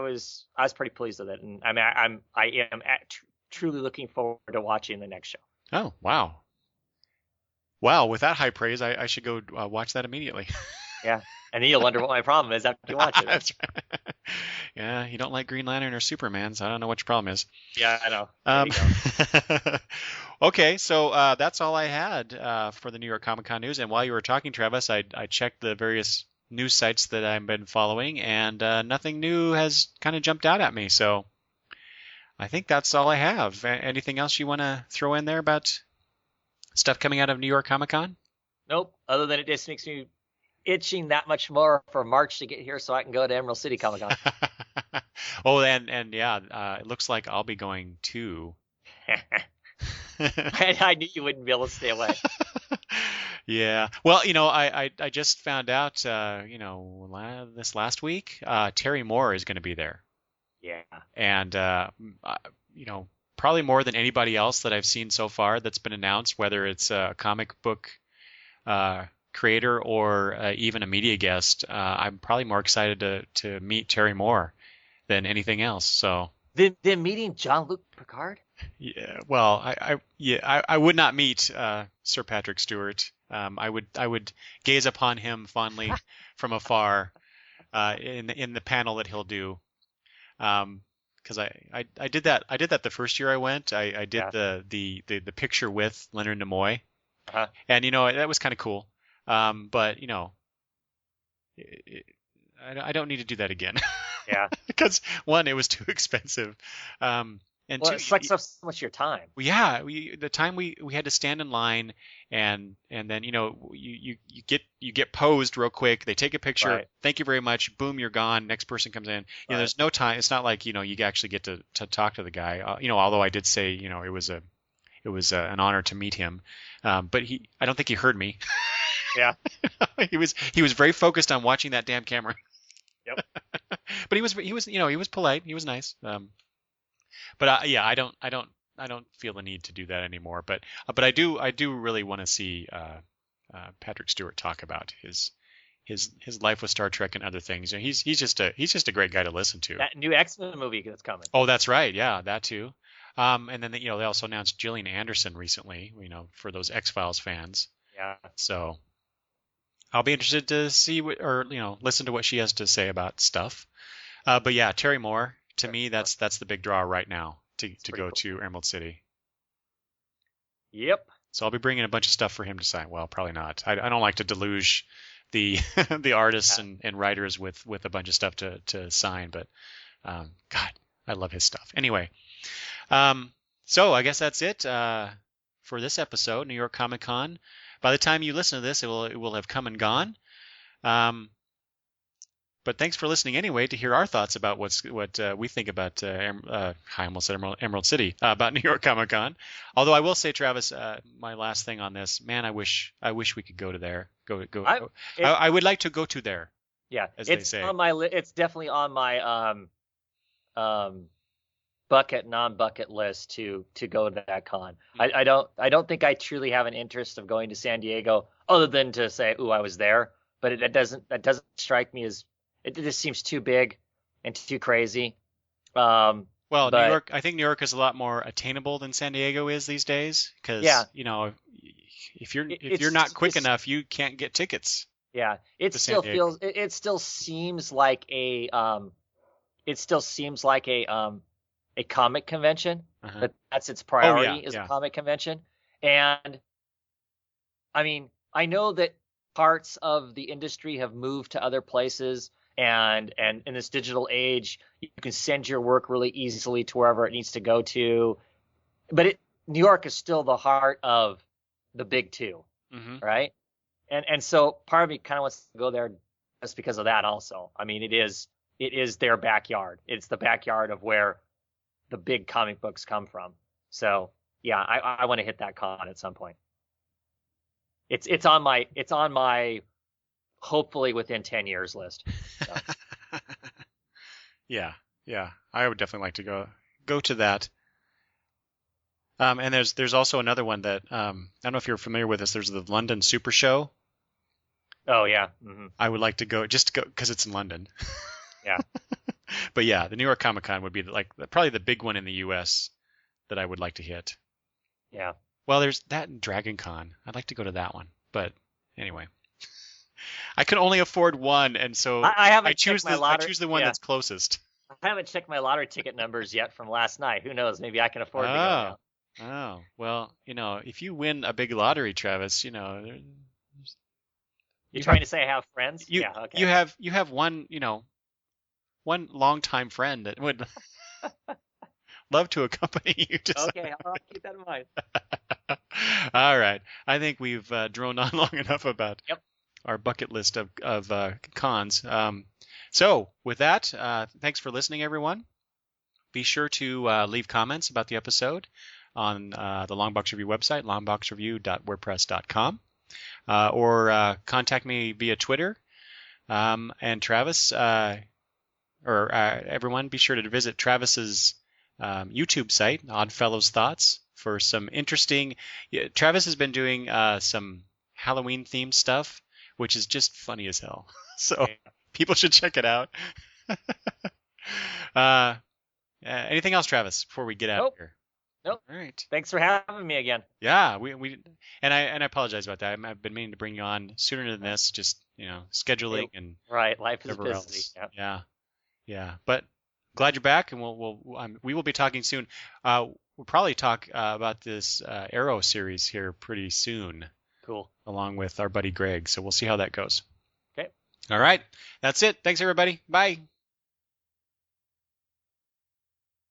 was pretty pleased with it, and I mean I am truly looking forward to watching the next show. Oh wow. Wow, with that high praise, I should go watch that immediately. Yeah. And then you'll wonder what my problem is after you watch it. That's right. Yeah, you don't like Green Lantern or Superman, so I don't know what your problem is. Yeah, I know. There you go. Okay, so that's all I had for the New York Comic Con news. And while you were talking, Travis, I checked the various news sites that I've been following, and nothing new has kind of jumped out at me. So I think that's all I have. Anything else you want to throw in there about stuff coming out of New York Comic Con? Nope. Other than it just makes me itching that much more for March to get here so I can go to Emerald City Comic Con. Oh, and yeah, it looks like I'll be going too. I knew you wouldn't be able to stay away. Yeah. Well, I just found out, this last week, Terry Moore is going to be there. Yeah. And, probably more than anybody else that I've seen so far that's been announced, whether it's a comic book creator or even a media guest, I'm probably more excited to meet Terry Moore than anything else. So. Then meeting Jean-Luc Picard? Yeah, well, I would not meet Sir Patrick Stewart. I would gaze upon him fondly from afar in the panel that he'll do. Because I did that the first year I went. I did the picture with Leonard Nimoy, and that was kind of cool. But I don't need to do that again. Yeah. Because one, it was too expensive. And well, two, it sucks up so much of your time. Yeah, the time we had to stand in line, and then you get posed real quick. They take a picture. Right. Thank you very much. Boom, you're gone. Next person comes in. Right. There's no time. It's not like you actually get to talk to the guy. Although I did say it was an honor to meet him, but I don't think he heard me. Yeah. he was very focused on watching that damn camera. Yep. But he was polite. He was nice. But I don't feel the need to do that anymore. But I do really want to see Patrick Stewart talk about his life with Star Trek and other things. He's just a great guy to listen to. That new X-Men movie that's coming. Oh, that's right. Yeah, that too. And then they also announced Gillian Anderson recently. For those X-Files fans. Yeah. So I'll be interested to see listen to what she has to say about stuff. But yeah, Terry Moore. To me, that's the big draw right now to go cool. to Emerald City. Yep. So I'll be bringing a bunch of stuff for him to sign. Well, probably not. I don't like to deluge the the artists and writers with a bunch of stuff to sign. But God, I love his stuff. Anyway, so I guess that's it for this episode, New York Comic Con. By the time you listen to this, it will have come and gone. But thanks for listening anyway to hear our thoughts about what we think about I almost said Emerald City, about New York Comic Con. Although I will say, Travis, my last thing on this, man, I wish we could go to there. I would like to go to there. Yeah, as they say. It's definitely on my bucket non-bucket list to go to that con. Mm-hmm. I don't think I truly have an interest of going to San Diego other than to say, "Ooh, I was there." But that doesn't strike me as it just seems too big and too crazy. New York, I think New York is a lot more attainable than San Diego is these days. Because if you're not quick enough, you can't get tickets. Yeah, it still seems like a comic convention. Uh-huh. But that's its priority is a comic convention. And I mean, I know that parts of the industry have moved to other places. And in this digital age, you can send your work really easily to wherever it needs to go to. But New York is still the heart of the big two, mm-hmm. right? And so part of me kind of wants to go there just because of that also. I mean, it is their backyard. It's the backyard of where the big comic books come from. So yeah, I want to hit that con at some point. It's on my hopefully within 10 years list. So. Yeah, I would definitely like to go to that. And there's also another one that I don't know if you're familiar with this. There's the London Super Show. Oh yeah. Mm-hmm. I would like to go because it's in London. Yeah. But yeah, the New York Comic Con would be probably the big one in the U.S. that I would like to hit. Yeah. Well, there's that and Dragon Con. I'd like to go to that one, but anyway. I can only afford one, and so I I haven't choose checked my the I lottery. choose the one Yeah, that's closest. I haven't checked my lottery ticket numbers yet from last night. Who knows? Maybe I can afford to go Oh, now. oh. Well, if you win a big lottery, Travis, You're you trying have to say I have friends? you Yeah. you Okay. have you have one longtime friend that would love to accompany you to some. Okay. I'll keep that in mind. All right. I think we've droned on long enough about Yep. our bucket list of cons. So with that, thanks for listening, everyone. Be sure to leave comments about the episode on the Longbox Review website, longboxreview.wordpress.com, or contact me via Twitter. And Travis, or everyone, be sure to visit Travis's YouTube site, Oddfellows Thoughts, for some interesting. Yeah, Travis has been doing some Halloween themed stuff, which is just funny as hell. So Yeah. people should check it out. uh, anything else, Travis, before we get out of Nope. here? Nope. All right. Thanks for having me again. Yeah, we and I apologize about that. I've been meaning to bring you on sooner than this, just scheduling and Right. Life is whatever busy. else. Yeah. Yeah, yeah. But glad you're back, and we will be talking soon. We'll probably talk about this Arrow series here pretty soon, Cool. along with our buddy Greg. So we'll see how that goes. Okay. All right, that's it. Thanks everybody. Bye.